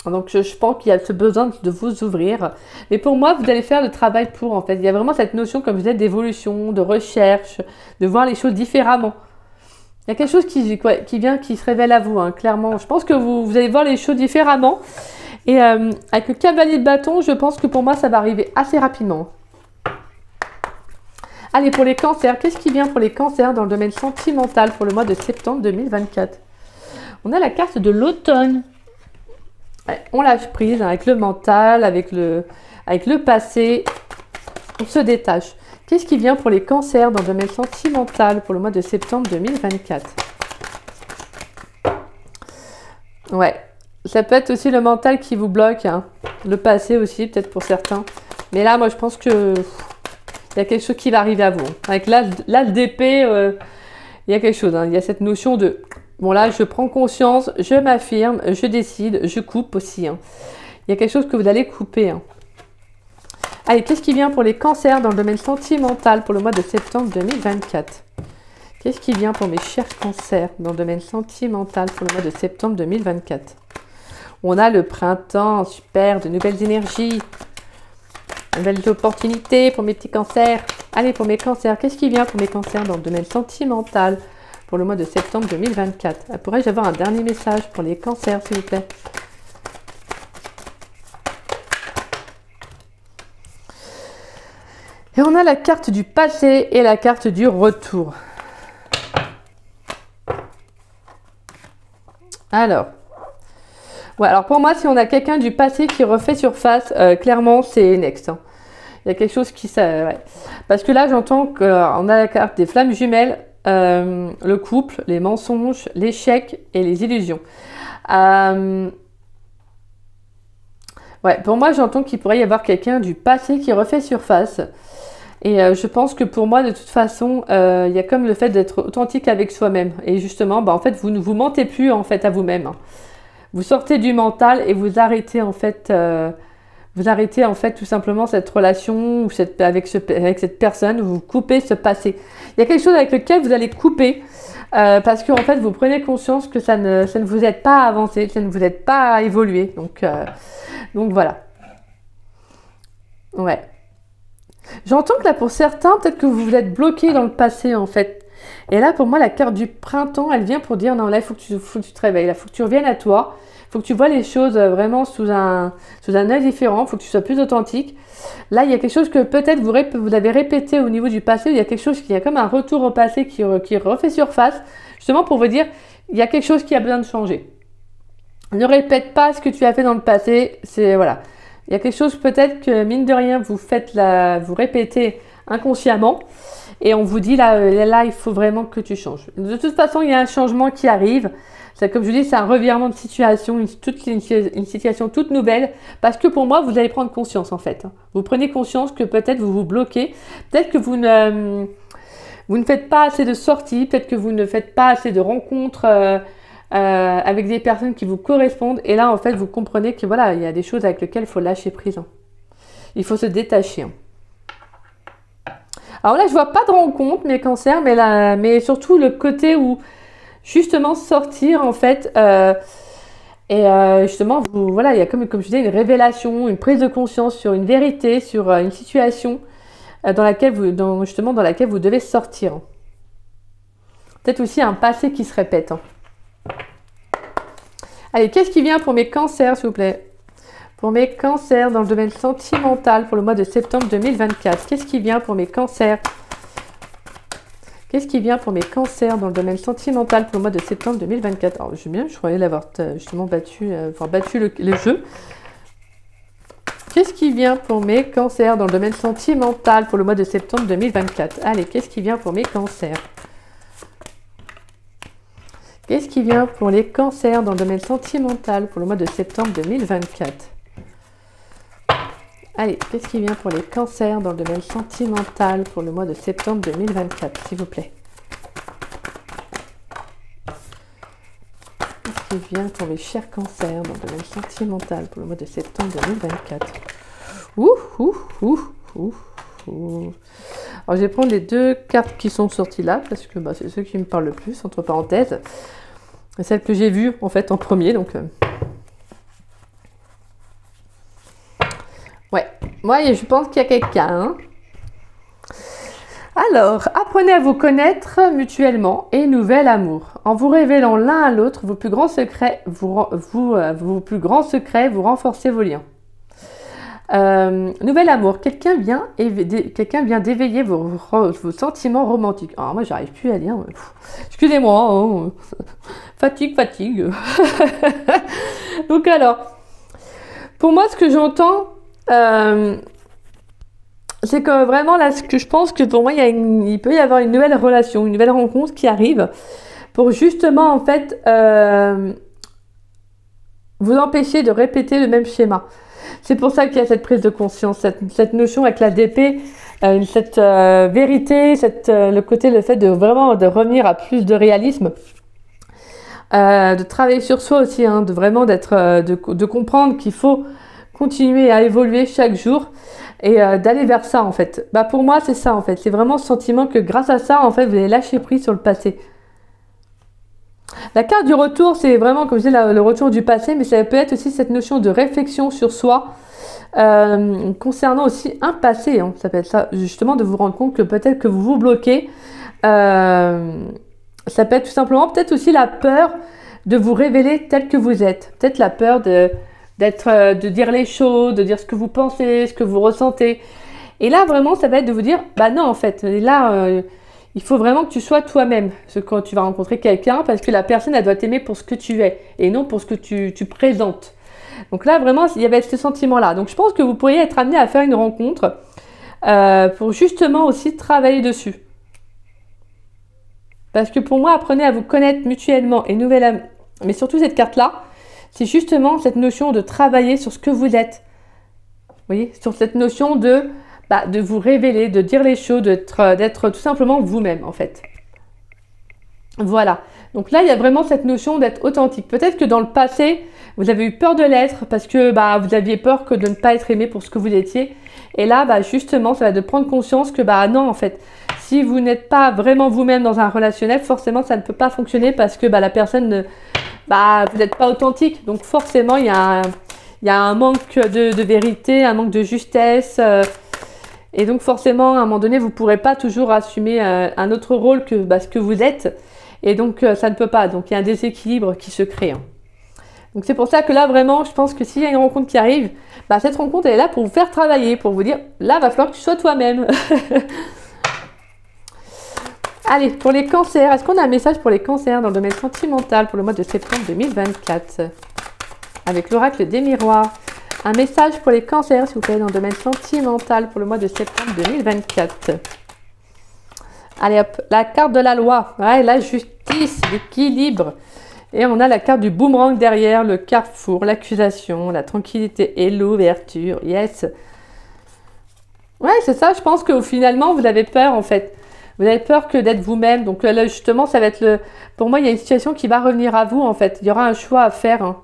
Donc, je pense qu'il y a ce besoin de vous ouvrir. Mais pour moi, vous allez faire le travail pour, en fait. Il y a vraiment cette notion, comme vous êtes, d'évolution, de recherche, de voir les choses différemment. Il y a quelque chose qui vient, qui se révèle à vous, clairement. Je pense que vous allez voir les choses différemment. Et avec le cavalier de bâton, je pense que pour moi, ça va arriver assez rapidement. Allez, pour les cancers, qu'est-ce qui vient pour les cancers dans le domaine sentimental pour le mois de septembre 2024? On a la carte de l'automne. Ouais, on lâche prise avec le mental, avec le passé. On se détache. Qu'est-ce qui vient pour les cancers dans le domaine sentimental pour le mois de septembre 2024? Ouais, ça peut être aussi le mental qui vous bloque. Le passé aussi, peut-être pour certains. Mais là, moi, je pense que... il y a quelque chose qui va arriver à vous. Avec l'as d'épée, il y a quelque chose. Il y a cette notion de... Bon là, je prends conscience, je m'affirme, je décide, je coupe aussi. Il y a quelque chose que vous allez couper. Allez, qu'est-ce qui vient pour les cancers dans le domaine sentimental pour le mois de septembre 2024? Qu'est-ce qui vient pour mes chers cancers dans le domaine sentimental pour le mois de septembre 2024? On a le printemps, super, de nouvelles énergies. Nouvelles opportunités pour mes petits cancers. Allez, pour mes cancers, qu'est-ce qui vient pour mes cancers dans le domaine sentimental pour le mois de septembre 2024? Pourrais-je avoir un dernier message pour les cancers, s'il vous plaît? Et on a la carte du passé et la carte du retour. Alors... ouais, alors pour moi, si on a quelqu'un du passé qui refait surface, clairement, c'est next. Il y a quelque chose qui... ouais. Parce que là, j'entends qu'on a la carte des flammes jumelles, le couple, les mensonges, l'échec et les illusions. Ouais, pour moi, j'entends qu'il pourrait y avoir quelqu'un du passé qui refait surface. Et je pense que pour moi, de toute façon, il y a comme le fait d'être authentique avec soi-même. Et justement, en fait, vous ne vous mentez plus en fait à vous-même. Vous sortez du mental et vous arrêtez en fait, Vous arrêtez en fait tout simplement cette relation ou avec cette personne, vous coupez ce passé. Il y a quelque chose avec lequel vous allez couper parce que en fait vous prenez conscience que ça ne vous aide pas à avancer, ça ne vous aide pas à évoluer. Donc voilà. Ouais. J'entends que là pour certains, peut-être que vous êtes bloqué dans le passé en fait. Et là pour moi la carte du printemps, elle vient pour dire non là il faut que tu te réveilles, là il faut que tu reviennes à toi. Il faut que tu vois les choses vraiment sous un œil différent, il faut que tu sois plus authentique. Là, il y a quelque chose que peut-être vous avez répété au niveau du passé, il y a quelque chose qui a comme un retour au passé qui refait surface, justement pour vous dire, il y a quelque chose qui a besoin de changer. Ne répète pas ce que tu as fait dans le passé, voilà. Il y a quelque chose peut-être que, mine de rien, vous répétez inconsciemment, et on vous dit, là, il faut vraiment que tu changes. De toute façon, il y a un changement qui arrive. Comme je dis, c'est un revirement de situation, une situation toute nouvelle. Parce que pour moi, vous allez prendre conscience en fait. Vous prenez conscience que peut-être vous vous bloquez. Peut-être que vous ne faites pas assez de sorties. Peut-être que vous ne faites pas assez de rencontres avec des personnes qui vous correspondent. Et là, en fait, vous comprenez que voilà, il y a des choses avec lesquelles il faut lâcher prise. Il faut se détacher. Alors là, je vois pas de rencontre, mes cancers, mais surtout le côté où justement sortir en fait justement voilà, il y a comme je disais une révélation, une prise de conscience sur une vérité, sur une situation dans laquelle vous devez sortir. Peut-être aussi un passé qui se répète. Allez, qu'est-ce qui vient pour mes cancers s'il vous plaît? Pour mes cancers dans le domaine sentimental pour le mois de septembre 2024. Qu'est-ce qui vient pour mes cancers? Qu'est-ce qui vient pour mes cancers dans le domaine sentimental pour le mois de septembre 2024? Alors, je croyais l'avoir justement battu le jeu. Qu'est-ce qui vient pour mes cancers dans le domaine sentimental pour le mois de septembre 2024? Allez, qu'est-ce qui vient pour mes cancers? Qu'est-ce qui vient pour les cancers dans le domaine sentimental pour le mois de septembre 2024? Allez, qu'est-ce qui vient pour les cancers dans le domaine sentimental pour le mois de septembre 2024, s'il vous plaît? Qu'est-ce qui vient pour les chers cancers dans le domaine sentimental pour le mois de septembre 2024? Alors, je vais prendre les deux cartes qui sont sorties là, parce que c'est ceux qui me parlent le plus, entre parenthèses. C'est celle que j'ai vue, en fait, en premier, donc... Ouais, moi je pense qu'il y a quelqu'un. Hein. Alors, apprenez à vous connaître mutuellement et nouvel amour. En vous révélant l'un à l'autre vos plus grands secrets, vous renforcez vos liens. Nouvel amour, quelqu'un vient d'éveiller vos sentiments romantiques. Alors moi j'arrive plus à lire. Excusez-moi, hein. fatigue. Donc alors, pour moi ce que j'entends, c'est que vraiment là, ce que je pense que pour moi, il peut y avoir une nouvelle relation, une nouvelle rencontre qui arrive pour justement en fait vous empêcher de répéter le même schéma. C'est pour ça qu'il y a cette prise de conscience, cette notion avec la DP, cette vérité, le fait de vraiment de revenir à plus de réalisme. De travailler sur soi aussi, hein, de comprendre qu'il faut continuer à évoluer chaque jour et d'aller vers ça en fait. Pour moi c'est ça en fait, c'est vraiment ce sentiment que grâce à ça en fait vous allez lâcher prise sur le passé. La carte du retour c'est vraiment comme je disais le retour du passé, mais ça peut être aussi cette notion de réflexion sur soi concernant aussi un passé, hein. Ça peut être ça justement de vous rendre compte que peut-être que vous vous bloquez, ça peut être tout simplement peut-être aussi la peur de vous révéler tel que vous êtes, peut-être la peur de dire les choses, de dire ce que vous pensez, ce que vous ressentez. Et là, vraiment, ça va être de vous dire, non, en fait, là, il faut vraiment que tu sois toi-même quand tu vas rencontrer quelqu'un, parce que la personne, elle doit t'aimer pour ce que tu es, et non pour ce que tu présentes. Donc là, vraiment, il y avait ce sentiment-là. Donc, je pense que vous pourriez être amené à faire une rencontre pour justement aussi travailler dessus. Parce que pour moi, apprenez à vous connaître mutuellement et mais surtout cette carte-là, c'est justement cette notion de travailler sur ce que vous êtes. Vous voyez, sur cette notion de vous révéler, de dire les choses, d'être tout simplement vous-même en fait. Voilà. Donc là, il y a vraiment cette notion d'être authentique. Peut-être que dans le passé, vous avez eu peur de l'être parce que vous aviez peur que de ne pas être aimé pour ce que vous étiez. Et là, justement, ça va de prendre conscience que non, en fait, si vous n'êtes pas vraiment vous-même dans un relationnel, forcément, ça ne peut pas fonctionner parce que la personne, vous n'êtes pas authentique. Donc forcément, il y a un manque de vérité, un manque de justesse. Et donc forcément, à un moment donné, vous ne pourrez pas toujours assumer un autre rôle que ce que vous êtes. Et donc, ça ne peut pas. Donc, il y a un déséquilibre qui se crée. Donc, c'est pour ça que là, vraiment, je pense que s'il y a une rencontre qui arrive, cette rencontre, elle est là pour vous faire travailler, pour vous dire, là, il va falloir que tu sois toi-même. Allez, pour les cancers, est-ce qu'on a un message pour les cancers dans le domaine sentimental pour le mois de septembre 2024 avec l'oracle des miroirs? Un message pour les cancers, s'il vous plaît, dans le domaine sentimental pour le mois de septembre 2024. Allez hop, la carte de la loi, la justice, l'équilibre. Et on a la carte du boomerang derrière, le carrefour, l'accusation, la tranquillité et l'ouverture. Yes. Ouais, c'est ça, je pense que finalement, vous avez peur en fait. Vous avez peur que d'être vous-même. Donc là, justement, ça va être pour moi, il y a une situation qui va revenir à vous en fait. Il y aura un choix à faire.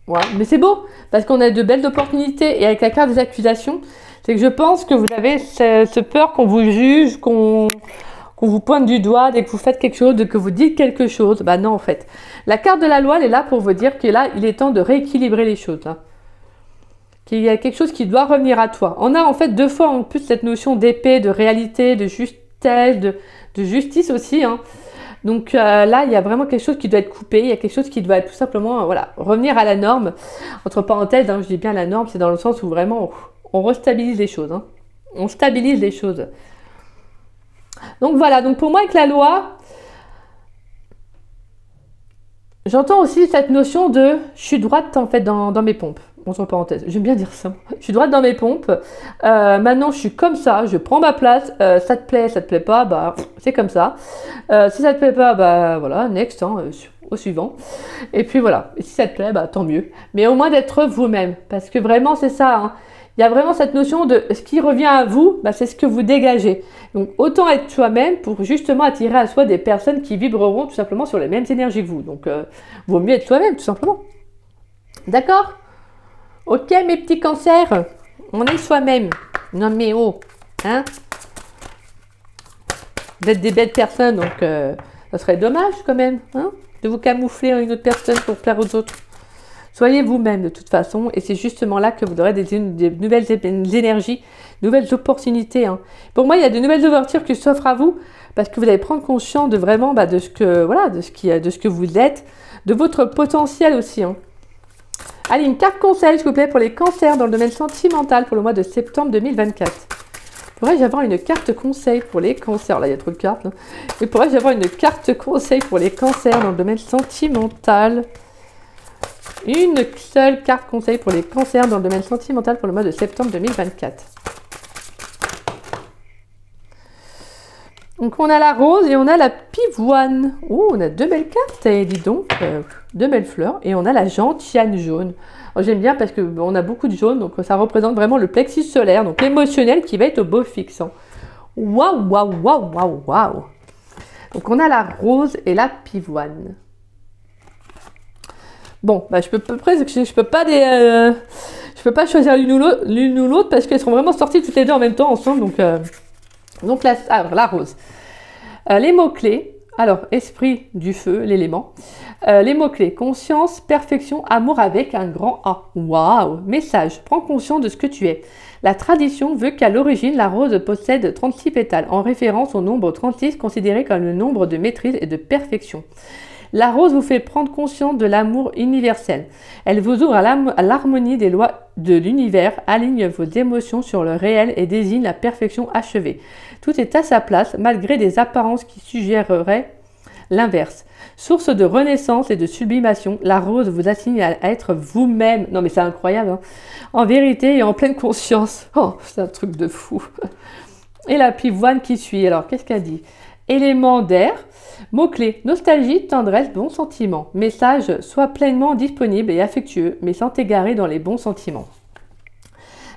Ouais, mais c'est beau, parce qu'on a de belles opportunités. Et avec la carte des accusations, c'est que je pense que vous avez ce peur qu'on vous juge, qu'on vous pointe du doigt dès que vous faites quelque chose, dès que vous dites quelque chose. Non, en fait. La carte de la loi, elle est là pour vous dire que là, il est temps de rééquilibrer les choses. Qu'il y a quelque chose qui doit revenir à toi. On a en fait 2 fois en plus cette notion d'épée, de réalité, de justesse, de justice aussi. Donc là, il y a vraiment quelque chose qui doit être coupé. Il y a quelque chose qui doit être tout simplement, revenir à la norme. Entre parenthèses, je dis bien la norme, c'est dans le sens où vraiment on restabilise les choses. On stabilise les choses. Donc voilà, donc pour moi avec la loi, j'entends aussi cette notion de je suis droite en fait dans mes pompes. Entre parenthèses, j'aime bien dire ça. Je suis droite dans mes pompes. Maintenant, je suis comme ça. Je prends ma place. Ça te plaît pas, c'est comme ça. Si ça te plaît pas, voilà, next, au suivant. Et puis voilà. Et si ça te plaît, tant mieux. Mais au moins d'être vous-même, parce que vraiment, c'est ça. Il y a vraiment cette notion de ce qui revient à vous, c'est ce que vous dégagez. Donc, autant être soi-même pour justement attirer à soi des personnes qui vibreront tout simplement sur les mêmes énergies que vous. Donc, vaut mieux être soi-même, tout simplement. D'accord ? Ok, mes petits cancers, on est soi-même. Non mais oh, Vous êtes des belles personnes, donc ça serait dommage quand même, de vous camoufler en une autre personne pour plaire aux autres. Soyez vous-même de toute façon, et c'est justement là que vous aurez des nouvelles énergies, nouvelles opportunités. Pour moi, il y a de nouvelles ouvertures qui s'offrent à vous, parce que vous allez prendre conscience de vraiment de ce que vous êtes, de votre potentiel aussi. Allez, une carte conseil, s'il vous plaît, pour les cancers dans le domaine sentimental pour le mois de septembre 2024. Pourrais-je avoir une carte conseil pour les cancers? Là, il y a trop de cartes. Et pourrais-je avoir une carte conseil pour les cancers dans le domaine sentimental? Une seule carte conseil pour les cancers dans le domaine sentimental pour le mois de septembre 2024. Donc, on a la rose et on a la pivoine. Oh, on a 2 belles cartes, et dis donc, 2 belles fleurs. Et on a la gentiane jaune. J'aime bien parce qu'on a beaucoup de jaune, donc ça représente vraiment le plexus solaire, donc l'émotionnel qui va être au beau fixe. Waouh, waouh, waouh, waouh, waouh. Donc, on a la rose et la pivoine. Bon, je peux pas choisir l'une ou l'autre parce qu'elles sont vraiment sorties toutes les deux en même temps ensemble, donc alors, la rose. Les mots-clés, alors esprit du feu, l'élément. Les mots-clés, conscience, perfection, amour avec un grand A. Waouh! Message, prends conscience de ce que tu es. La tradition veut qu'à l'origine, la rose possède 36 pétales, en référence au nombre 36 considéré comme le nombre de maîtrise et de perfection. La rose vous fait prendre conscience de l'amour universel. Elle vous ouvre à l'harmonie des lois de l'univers, aligne vos émotions sur le réel et désigne la perfection achevée. Tout est à sa place, malgré des apparences qui suggéreraient l'inverse. Source de renaissance et de sublimation, la rose vous assigne à être vous-même. Non mais c'est incroyable, en vérité et en pleine conscience. Oh, c'est un truc de fou. Et la pivoine qui suit, alors qu'est-ce qu'elle dit? Élément d'air. Mots-clés, nostalgie, tendresse, bons sentiments. Message, sois pleinement disponible et affectueux, mais sans t'égarer dans les bons sentiments.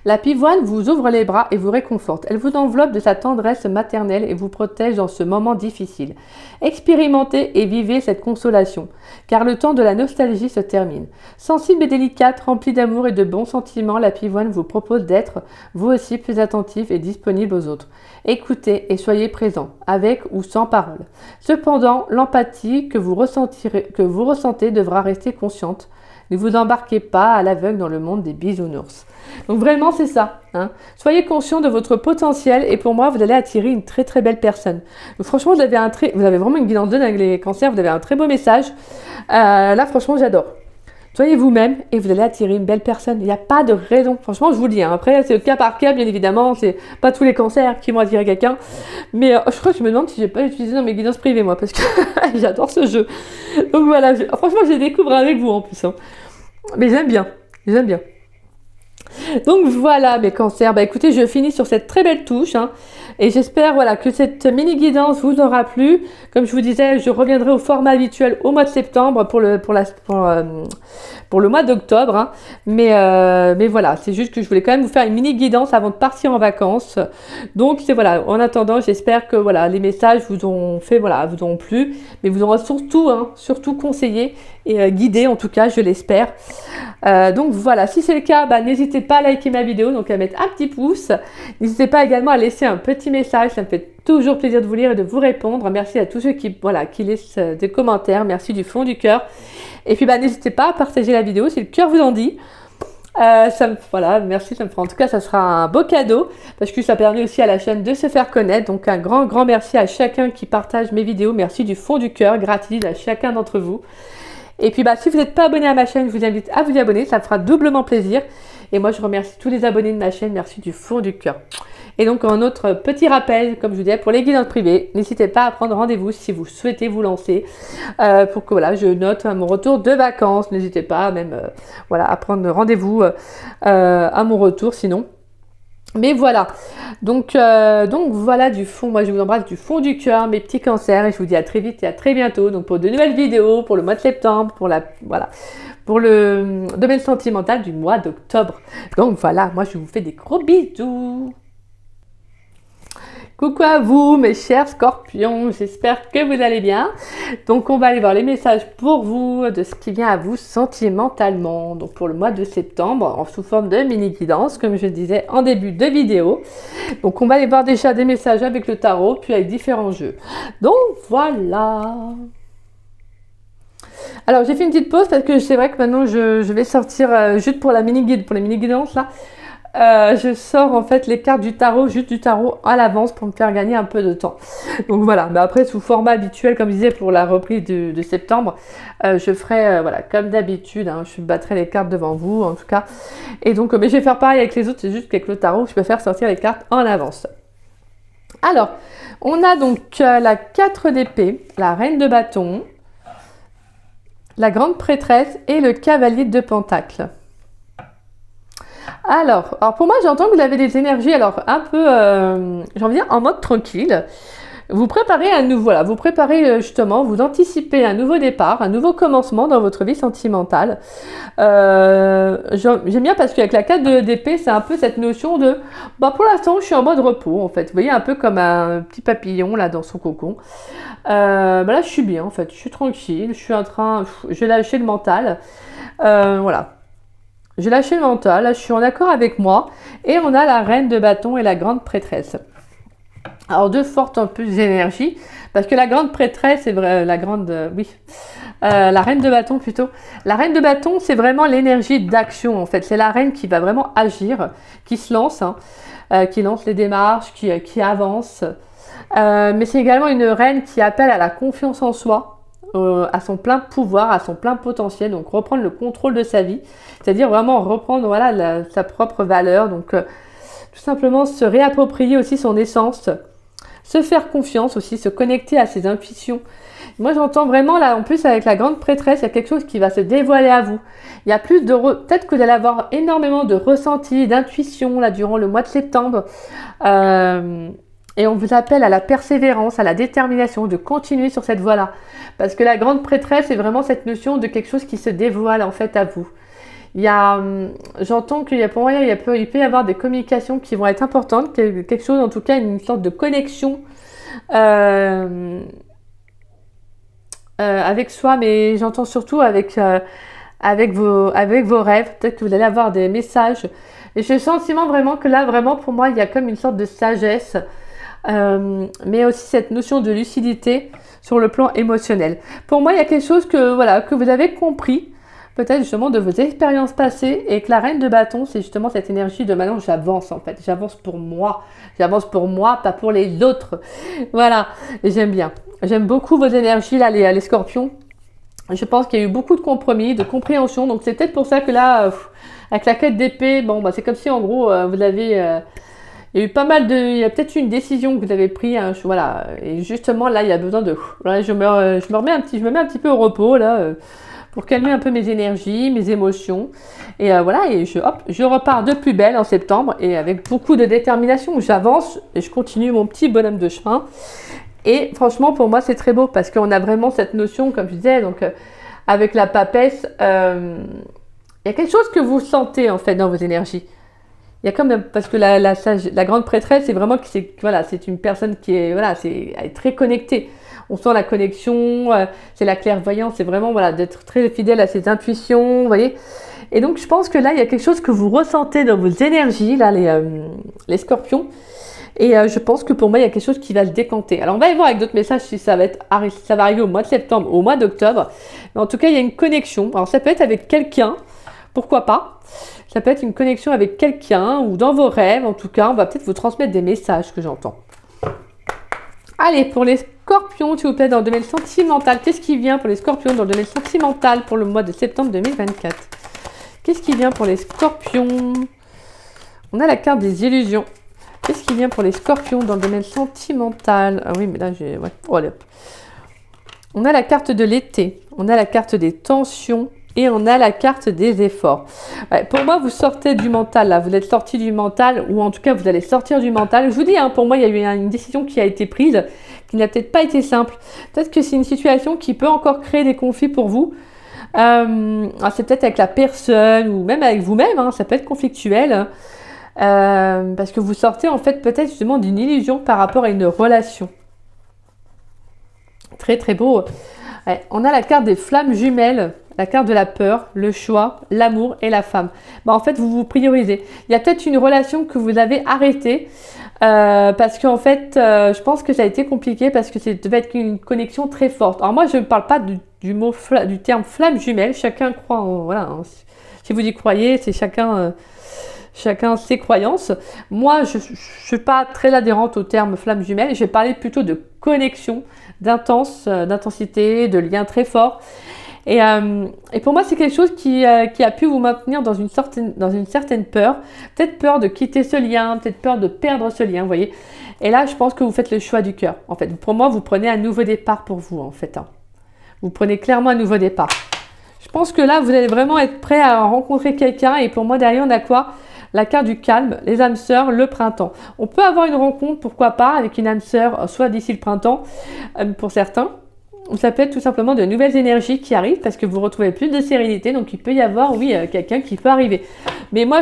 La pivoine vous ouvre les bras et vous réconforte. Elle vous enveloppe de sa tendresse maternelle et vous protège dans ce moment difficile. Expérimentez et vivez cette consolation, car le temps de la nostalgie se termine. Sensible et délicate, remplie d'amour et de bons sentiments, la pivoine vous propose d'être, vous aussi, plus attentif et disponible aux autres. Écoutez et soyez présent, avec ou sans parole. Cependant, l'empathie que vous ressentez devra rester consciente. Ne vous embarquez pas à l'aveugle dans le monde des bisounours. Donc vraiment, c'est ça. Hein. Soyez conscient de votre potentiel et pour moi, vous allez attirer une très très belle personne. Donc franchement, vous avez vraiment une guidance de dingue, les cancers. Vous avez un très beau message. Là, franchement, j'adore. Soyez vous-même et vous allez attirer une belle personne. Il n'y a pas de raison. Franchement, je vous le dis. Hein. Après, c'est le cas par cas, bien évidemment. C'est pas tous les cancers qui vont attirer quelqu'un. Mais je crois que je me demande si j'ai pas utilisé dans mes guidances privées, moi, parce que j'adore ce jeu. Donc voilà. Franchement, je les découvre avec vous en plus. Hein. Mais j'aime bien. J'aime bien. Donc voilà mes cancers, bah écoutez, je finis sur cette très belle touche hein, et j'espère voilà, que cette mini guidance vous aura plu. Comme je vous disais, je reviendrai au format habituel au mois de septembre pour le mois d'octobre. Hein. Mais voilà, c'est juste que je voulais quand même vous faire une mini guidance avant de partir en vacances. Donc c'est voilà, en attendant, j'espère que voilà, les messages vous ont fait, voilà, vous ont plu, mais vous auront surtout conseillé et guidé en tout cas, je l'espère. Donc voilà, si c'est le cas, bah, n'hésitez pas à liker ma vidéo, donc à mettre un petit pouce. N'hésitez pas également à laisser un petit message, ça me fait toujours plaisir de vous lire et de vous répondre. Merci à tous ceux qui laissent des commentaires, merci du fond du cœur. Et puis bah, n'hésitez pas à partager la vidéo si le cœur vous en dit. Merci, ça me fera en tout cas, ça sera un beau cadeau parce que ça permet aussi à la chaîne de se faire connaître. Donc un grand merci à chacun qui partage mes vidéos. Merci du fond du cœur, gratitude à chacun d'entre vous. Et puis bah, si vous n'êtes pas abonné à ma chaîne, je vous invite à vous y abonner, ça me fera doublement plaisir. Et moi je remercie tous les abonnés de ma chaîne, merci du fond du cœur. Et donc un autre petit rappel, comme je vous disais, pour les guidances privées, n'hésitez pas à prendre rendez-vous si vous souhaitez vous lancer pour que voilà, je note mon retour de vacances. N'hésitez pas même à prendre rendez-vous à mon retour sinon. Mais voilà, donc voilà du fond, moi je vous embrasse du fond du cœur mes petits cancers et je vous dis à très vite et à très bientôt donc pour de nouvelles vidéos, pour le mois de septembre, pour le domaine sentimental du mois d'octobre. Donc voilà, moi je vous fais des gros bisous. Coucou à vous mes chers scorpions, j'espère que vous allez bien. Donc on va aller voir les messages pour vous de ce qui vient à vous sentimentalement. Donc pour le mois de septembre, sous forme de mini guidance, comme je le disais en début de vidéo. Donc on va aller voir déjà des messages avec le tarot, puis avec différents jeux. Donc voilà. Alors j'ai fait une petite pause parce que c'est vrai que maintenant je vais sortir juste pour les mini guidances là. Je sors en fait les cartes du tarot, juste du tarot à l'avance pour me faire gagner un peu de temps. Donc voilà, mais après sous format habituel comme je disais pour la reprise de septembre, je ferai comme d'habitude, hein, je battrai les cartes devant vous en tout cas. Et donc mais je vais faire pareil avec les autres, c'est juste qu'avec le tarot je peux faire sortir les cartes en avance. Alors, on a donc la 4 d'épée, la reine de bâton, la grande prêtresse et le cavalier de pentacles. Alors pour moi, j'entends que vous avez des énergies, alors un peu, j'ai envie de dire, en mode tranquille. Vous préparez justement, vous anticipez un nouveau départ, un nouveau commencement dans votre vie sentimentale. J'aime bien parce qu'avec la 4 d'épée, c'est un peu cette notion de, pour l'instant, je suis en mode repos, en fait. Vous voyez, un peu comme un petit papillon, là, dans son cocon. Là, je suis bien, en fait. Je suis tranquille, j'ai lâché le mental. Voilà. J'ai lâché le mental, là je suis en accord avec moi. Et on a la reine de bâton et la grande prêtresse. Alors deux fortes en plus d'énergie. Parce que la grande prêtresse, c'est vrai, la reine de bâton plutôt. La reine de bâton, c'est vraiment l'énergie d'action en fait. C'est la reine qui va vraiment agir, qui se lance, qui lance les démarches, qui avance. Mais c'est également une reine qui appelle à la confiance en soi. À son plein pouvoir, à son plein potentiel, donc reprendre le contrôle de sa vie, c'est-à-dire vraiment reprendre sa propre valeur, donc tout simplement se réapproprier aussi son essence, se faire confiance aussi, se connecter à ses intuitions. Moi j'entends vraiment là, en plus avec la grande prêtresse, il y a quelque chose qui va se dévoiler à vous. Il y a plus de, peut-être que vous allez avoir énormément de ressentis, d'intuitions là durant le mois de septembre. Et on vous appelle à la persévérance, à la détermination, de continuer sur cette voie-là. Parce que la grande prêtresse, c'est vraiment cette notion de quelque chose qui se dévoile en fait à vous. j'entends qu'il y a pour moi, il peut y avoir des communications qui vont être importantes, quelque chose, en tout cas, une sorte de connexion avec soi, mais j'entends surtout avec vos rêves. Peut-être que vous allez avoir des messages. Et j'ai le sentiment vraiment que là, vraiment, pour moi, il y a comme une sorte de sagesse, mais aussi cette notion de lucidité sur le plan émotionnel. Pour moi, il y a quelque chose que, voilà, que vous avez compris, peut-être justement de vos expériences passées, et que la reine de bâton, c'est justement cette énergie de maintenant, j'avance en fait. J'avance pour moi, pas pour les autres. Voilà, et j'aime bien. J'aime beaucoup vos énergies, là, les scorpions. Je pense qu'il y a eu beaucoup de compromis, de compréhension. Donc, c'est peut-être pour ça que là, avec la quête d'épée, bon, bah, c'est comme si, en gros, vous avez... il y a eu pas mal de... Il y a peut-être eu une décision que vous avez prise. Hein, voilà. Et justement, là, il y a besoin de... Là, je me mets un petit peu au repos, là, pour calmer un peu mes énergies, mes émotions. Et voilà, et je repars de plus belle en septembre. Et avec beaucoup de détermination, j'avance et je continue mon petit bonhomme de chemin. Et franchement, pour moi, c'est très beau parce qu'on a vraiment cette notion, comme je disais, donc avec la papesse, il y a quelque chose que vous sentez en fait dans vos énergies. Il y a quand même, parce que la grande prêtresse, c'est vraiment que c'est une personne qui est, voilà, elle est très connectée. On sent la connexion, c'est la clairvoyance, c'est vraiment, voilà, d'être très fidèle à ses intuitions, vous voyez. Et donc, je pense que là, il y a quelque chose que vous ressentez dans vos énergies, là, les scorpions. Et je pense que pour moi, il y a quelque chose qui va se décanter. Alors, on va y voir avec d'autres messages si ça va arriver au mois de septembre, au mois d'octobre. Mais en tout cas, il y a une connexion. Alors, ça peut être avec quelqu'un, pourquoi pas. Ça peut être une connexion avec quelqu'un ou dans vos rêves. En tout cas, on va peut-être vous transmettre des messages que j'entends. Allez, pour les scorpions, s'il vous plaît, dans le domaine sentimental. Qu'est-ce qui vient pour les scorpions dans le domaine sentimental pour le mois de septembre 2024? Qu'est-ce qui vient pour les scorpions? On a la carte des illusions. Qu'est-ce qui vient pour les scorpions dans le domaine sentimental? Ah oui, mais là, j'ai... Ouais. Oh, allez, hop. On a la carte de l'été. On a la carte des tensions. Et on a la carte des efforts. Ouais, pour moi, vous sortez du mental, là. Vous êtes sorti du mental, ou en tout cas, vous allez sortir du mental. Je vous dis, hein, pour moi, il y a eu une décision qui a été prise, qui n'a peut-être pas été simple. Peut-être que c'est une situation qui peut encore créer des conflits pour vous. C'est peut-être avec la personne, ou même avec vous-même, hein, ça peut être conflictuel. Parce que vous sortez, en fait, peut-être justement d'une illusion par rapport à une relation. Très, très beau. Ouais, on a la carte des flammes jumelles. La carte de la peur, le choix, l'amour et la femme. Bah, en fait, vous vous priorisez. Il y a peut-être une relation que vous avez arrêtée parce qu'en fait, je pense que ça a été compliqué parce que ça devait être une connexion très forte. Alors moi, je ne parle pas du terme flamme jumelle. Chacun croit en... Voilà, hein, si vous y croyez, c'est chacun ses croyances. Moi, je ne suis pas très adhérente au terme flamme jumelle. Je vais parler plutôt de connexion, d'intensité, de lien très fort. Et pour moi, c'est quelque chose qui a pu vous maintenir dans une certaine peur. Peut-être peur de quitter ce lien, peut-être peur de perdre ce lien, vous voyez. Et là, je pense que vous faites le choix du cœur. En fait, pour moi, vous prenez un nouveau départ pour vous, en fait. Hein. Vous prenez clairement un nouveau départ. Je pense que là, vous allez vraiment être prêt à rencontrer quelqu'un. Et pour moi, derrière, on a quoi? La carte du calme, les âmes sœurs, le printemps. On peut avoir une rencontre, pourquoi pas, avec une âme sœur, soit d'ici le printemps, pour certains. Ou ça peut être tout simplement de nouvelles énergies qui arrivent parce que vous retrouvez plus de sérénité. Donc, il peut y avoir, oui, quelqu'un qui peut arriver. Mais moi,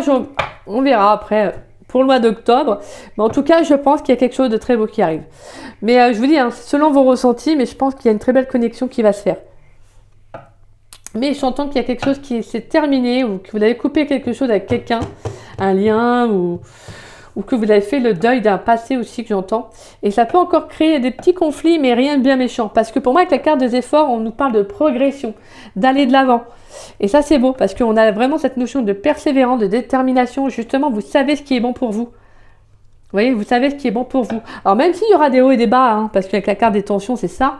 on verra après pour le mois d'octobre. Mais en tout cas, je pense qu'il y a quelque chose de très beau qui arrive. Mais je vous dis, hein, selon vos ressentis, mais je pense qu'il y a une très belle connexion qui va se faire. Mais j'entends qu'il y a quelque chose qui s'est terminé ou que vous avez coupé quelque chose avec quelqu'un, un lien ou que vous avez fait le deuil d'un passé aussi que j'entends. Et ça peut encore créer des petits conflits, mais rien de bien méchant. Parce que pour moi, avec la carte des efforts, on nous parle de progression, d'aller de l'avant. Et ça, c'est beau, parce qu'on a vraiment cette notion de persévérance, de détermination. Justement, vous savez ce qui est bon pour vous. Vous voyez, vous savez ce qui est bon pour vous. Alors, même s'il y aura des hauts et des bas, hein, parce qu'avec la carte des tensions, c'est ça.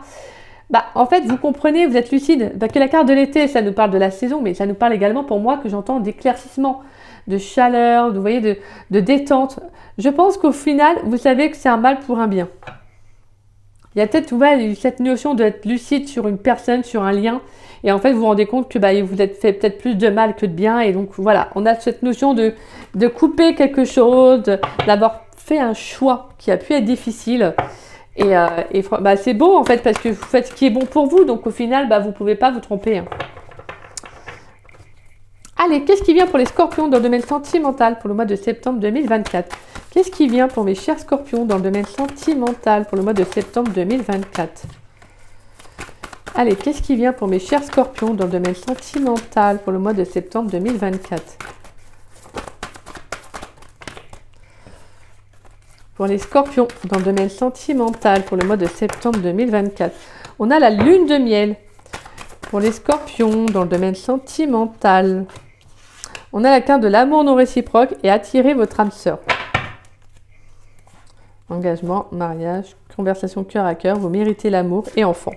Bah, en fait, vous comprenez, vous êtes lucide. Parce que la carte de l'été, ça nous parle de la saison, mais ça nous parle également, pour moi, que j'entends d'éclaircissement, de chaleur, vous voyez, de détente. Je pense qu'au final, vous savez que c'est un mal pour un bien. Il y a peut-être cette notion d'être lucide sur une personne, sur un lien, et en fait, vous vous rendez compte que vous êtes fait peut-être plus de mal que de bien, et donc voilà, on a cette notion de couper quelque chose, d'avoir fait un choix qui a pu être difficile, et c'est beau en fait, parce que vous faites ce qui est bon pour vous, donc au final, vous ne pouvez pas vous tromper. Hein. Allez, qu'est-ce qui vient pour les scorpions dans le domaine sentimental pour le mois de septembre 2024? Qu'est-ce qui vient pour mes chers scorpions dans le domaine sentimental pour le mois de septembre 2024? Allez, qu'est-ce qui vient pour mes chers scorpions dans le domaine sentimental pour le mois de septembre 2024? Pour les scorpions dans le domaine sentimental pour le mois de septembre 2024. On a la lune de miel. Pour les scorpions dans le domaine sentimental. On a la carte de l'amour non réciproque et attirer votre âme sœur. Engagement, mariage, conversation cœur à cœur, vous méritez l'amour et enfant.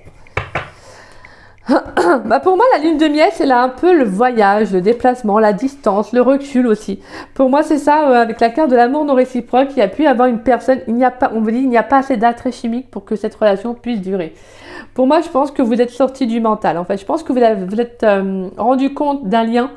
Bah pour moi, la lune de miel, c'est là un peu le voyage, le déplacement, la distance, le recul aussi. Pour moi, c'est ça, avec la carte de l'amour non réciproque, il y a pu avoir une personne, il n'y a pas, on vous dit, il n'y a pas assez d'attrait chimique pour que cette relation puisse durer. Pour moi, je pense que vous êtes sorti du mental. En fait, je pense que vous êtes rendu compte d'un lien.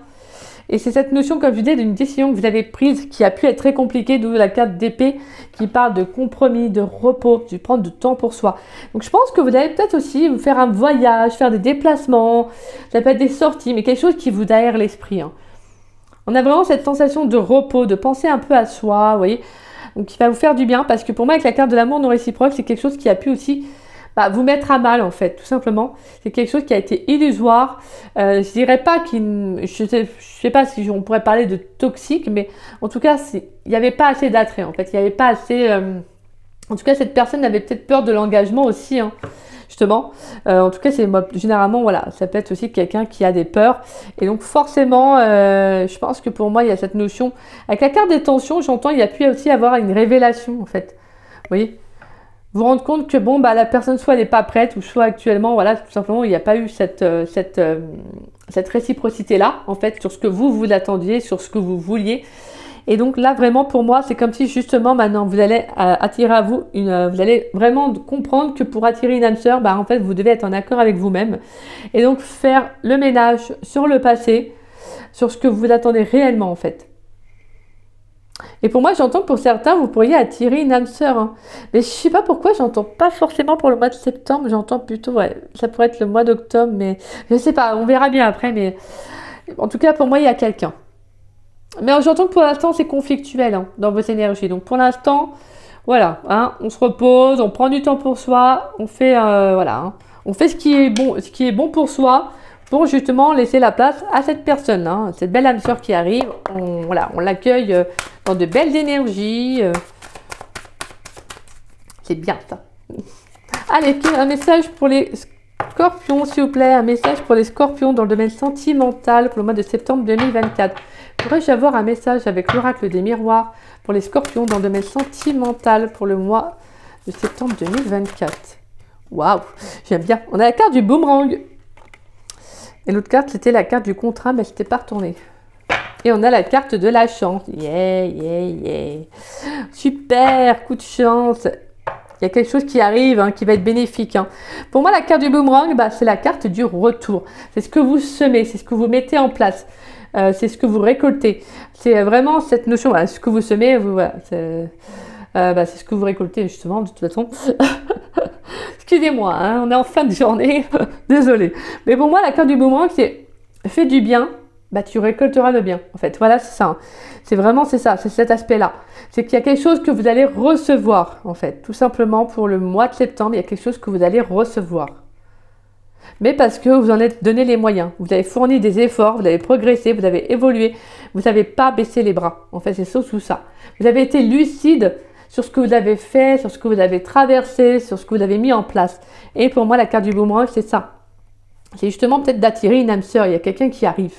Et c'est cette notion, comme je disais, d'une décision que vous avez prise qui a pu être très compliquée, d'où la carte d'épée qui parle de compromis, de repos, de prendre du temps pour soi. Donc je pense que vous allez peut-être aussi vous faire un voyage, faire des déplacements, ça peut être des sorties, mais quelque chose qui vous aère l'esprit. Hein. On a vraiment cette sensation de repos, de penser un peu à soi, vous voyez. Donc qui va vous faire du bien, parce que pour moi, avec la carte de l'amour non réciproque, c'est quelque chose qui a pu aussi vous mettre à mal en fait, tout simplement. C'est quelque chose qui a été illusoire. Je dirais pas je sais pas si on pourrait parler de toxique, mais en tout cas, il n'y avait pas assez d'attrait en fait. Il n'y avait pas assez. En tout cas, cette personne avait peut-être peur de l'engagement aussi, hein, justement. En tout cas, c'est généralement voilà, ça peut être aussi quelqu'un qui a des peurs. Et donc forcément, je pense que pour moi, il y a cette notion. Avec la carte des tensions, j'entends, il y a pu aussi avoir une révélation en fait. Vous voyez? Vous rendre compte que bon la personne soit elle n'est pas prête ou soit actuellement voilà tout simplement il n'y a pas eu cette réciprocité là en fait sur ce que vous attendiez, sur ce que vous vouliez. Et donc là vraiment pour moi c'est comme si justement maintenant vous allez attirer à vous vous allez vraiment comprendre que pour attirer une âme sœur en fait vous devez être en accord avec vous-même et donc faire le ménage sur le passé, sur ce que vous attendez réellement en fait. Et pour moi, j'entends que pour certains, vous pourriez attirer une âme sœur. Hein. Mais je ne sais pas pourquoi, j'entends pas forcément pour le mois de septembre, j'entends plutôt, ouais, ça pourrait être le mois d'octobre, mais je ne sais pas, on verra bien après, mais en tout cas, pour moi, il y a quelqu'un. Mais j'entends que pour l'instant, c'est conflictuel hein, dans vos énergies. Donc pour l'instant, voilà, hein, on se repose, on prend du temps pour soi, on fait, voilà, hein, on fait ce qui est bon pour soi, pour justement laisser la place à cette personne, hein, cette belle âme sœur qui arrive. On l'accueille dans de belles énergies. C'est bien ça. Allez, un message pour les scorpions, s'il vous plaît. Un message pour les scorpions dans le domaine sentimental pour le mois de septembre 2024. Pourrais-je avoir un message avec l'oracle des miroirs pour les scorpions dans le domaine sentimental pour le mois de septembre 2024? Waouh, j'aime bien. On a la carte du boomerang. Et l'autre carte, c'était la carte du contrat, mais je n'étais pas retournée. Et on a la carte de la chance. Yeah, yeah, yeah. Super, coup de chance. Il y a quelque chose qui arrive, hein, qui va être bénéfique. Hein. Pour moi, la carte du boomerang, c'est la carte du retour. C'est ce que vous semez, c'est ce que vous mettez en place. C'est ce que vous récoltez. C'est vraiment cette notion, ce que vous semez, c'est ce que vous récoltez justement, de toute façon. Excusez-moi, hein, on est en fin de journée, désolé. Mais pour moi, la carte du boomerang, c'est fais du bien, tu récolteras le bien. En fait, voilà, c'est ça. Hein. C'est vraiment, c'est ça, c'est cet aspect-là. C'est qu'il y a quelque chose que vous allez recevoir, en fait. Tout simplement, pour le mois de septembre, il y a quelque chose que vous allez recevoir. Mais parce que vous en êtes donné les moyens. Vous avez fourni des efforts, vous avez progressé, vous avez évolué. Vous n'avez pas baissé les bras. En fait, c'est surtout ça. Vous avez été lucide sur ce que vous avez fait, sur ce que vous avez traversé, sur ce que vous avez mis en place. Et pour moi, la carte du boomerang, c'est ça. C'est justement peut-être d'attirer une âme sœur. Il y a quelqu'un qui arrive.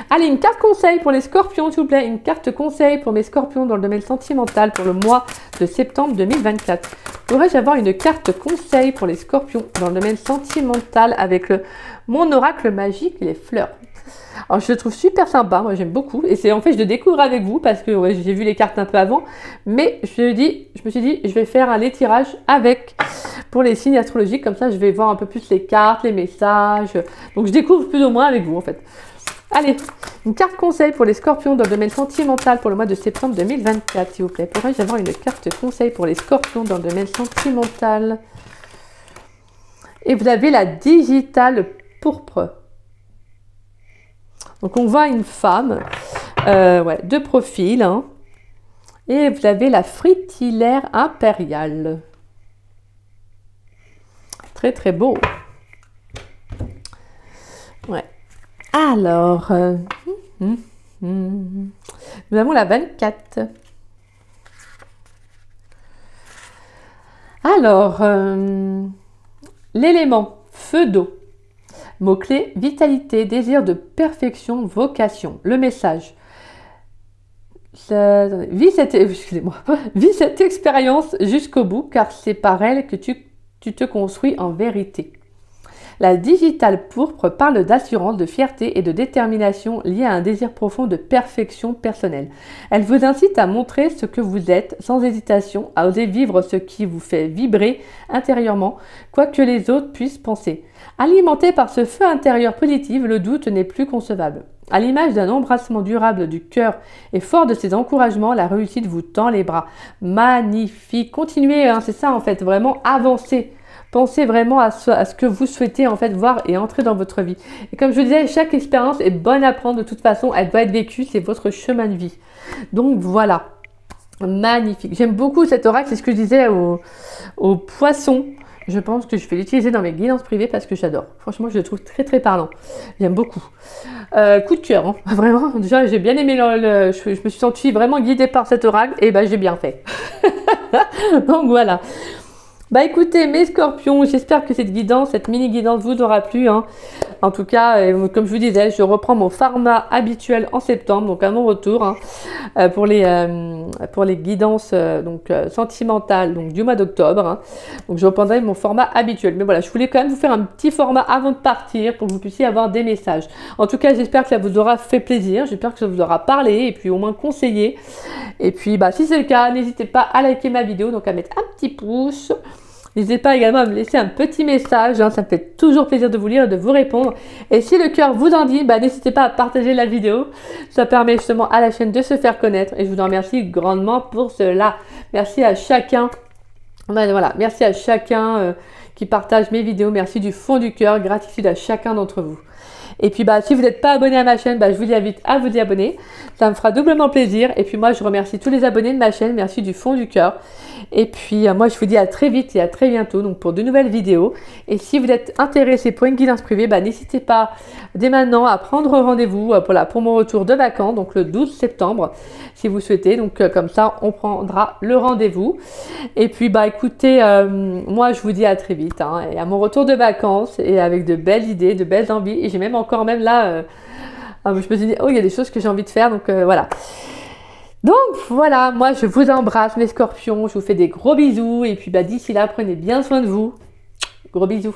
Allez, une carte conseil pour les scorpions, s'il vous plaît. Une carte conseil pour mes scorpions dans le domaine sentimental pour le mois de septembre 2024. Pourrais-je avoir une carte conseil pour les scorpions dans le domaine sentimental avec mon oracle magique, les fleurs? Alors, je le trouve super sympa, moi j'aime beaucoup. Et c'est en fait, je le découvre avec vous parce que ouais, j'ai vu les cartes un peu avant. Mais je me suis dit, je vais faire un tirage avec pour les signes astrologiques. Comme ça, je vais voir un peu plus les cartes, les messages. Donc, je découvre plus ou moins avec vous en fait. Allez, une carte conseil pour les scorpions dans le domaine sentimental pour le mois de septembre 2024, s'il vous plaît. Pourrais-je avoir une carte conseil pour les scorpions dans le domaine sentimental? Et vous avez la digitale pourpre. Donc on voit une femme, ouais, de profil, hein, et vous avez la fritillaire impériale. Très très beau. Ouais. Alors, nous avons la 24. Alors, l'élément feu d'eau. Mot-clé, vitalité, désir de perfection, vocation. Le message. Vis cette expérience jusqu'au bout, car c'est par elle que tu te construis en vérité. La digitale pourpre parle d'assurance, de fierté et de détermination liée à un désir profond de perfection personnelle. Elle vous incite à montrer ce que vous êtes sans hésitation, à oser vivre ce qui vous fait vibrer intérieurement, quoi que les autres puissent penser. Alimenté par ce feu intérieur positif, le doute n'est plus concevable. À l'image d'un embrassement durable du cœur et fort de ces encouragements, la réussite vous tend les bras. Magnifique. Continuez, hein, c'est ça en fait, vraiment avancez. Pensez vraiment à ce que vous souhaitez en fait voir et entrer dans votre vie. Et comme je vous disais, chaque expérience est bonne à prendre de toute façon, elle doit être vécue, c'est votre chemin de vie. Donc voilà, magnifique. J'aime beaucoup cet oracle, c'est ce que je disais aux poissons. Je pense que je vais l'utiliser dans mes guidances privées parce que j'adore. Franchement, je le trouve très très parlant. J'aime beaucoup. Coup de cœur, hein. Vraiment. Déjà, j'ai bien aimé je me suis sentie vraiment guidée par cet oracle et ben j'ai bien fait. Donc voilà. Bah écoutez mes scorpions, j'espère que cette guidance, cette mini guidance vous aura plu, hein. En tout cas, comme je vous disais, je reprends mon format habituel en septembre, donc à mon retour, hein, pour les guidances sentimentales donc du mois d'octobre, hein. Donc je reprendrai mon format habituel. Mais voilà, je voulais quand même vous faire un petit format avant de partir pour que vous puissiez avoir des messages. En tout cas, j'espère que ça vous aura fait plaisir, j'espère que ça vous aura parlé et puis au moins conseillé. Et puis bah si c'est le cas, n'hésitez pas à liker ma vidéo, donc à mettre un petit pouce. N'hésitez pas également à me laisser un petit message, hein, ça me fait toujours plaisir de vous lire et de vous répondre. Et si le cœur vous en dit, bah, n'hésitez pas à partager la vidéo. Ça permet justement à la chaîne de se faire connaître et je vous en remercie grandement pour cela. Merci à chacun. Ben, voilà, merci à chacun qui partage mes vidéos. Merci du fond du cœur. Gratitude à chacun d'entre vous. Et puis bah si vous n'êtes pas abonné à ma chaîne, bah, je vous invite à vous y abonner. Ça me fera doublement plaisir. Et puis moi je remercie tous les abonnés de ma chaîne. Merci du fond du cœur. Et puis moi je vous dis à très vite et à très bientôt donc pour de nouvelles vidéos. Et si vous êtes intéressé pour une guidance privée, bah, n'hésitez pas dès maintenant à prendre rendez-vous pour mon retour de vacances, donc le 12 septembre si vous souhaitez. Donc comme ça on prendra le rendez-vous. Et puis bah écoutez, moi je vous dis à très vite, hein, et à mon retour de vacances et avec de belles idées, de belles envies. Et j'ai même encore même là, je me suis dit, oh il y a des choses que j'ai envie de faire, donc voilà. Donc voilà, moi je vous embrasse mes scorpions, je vous fais des gros bisous et puis bah d'ici là, prenez bien soin de vous. Gros bisous.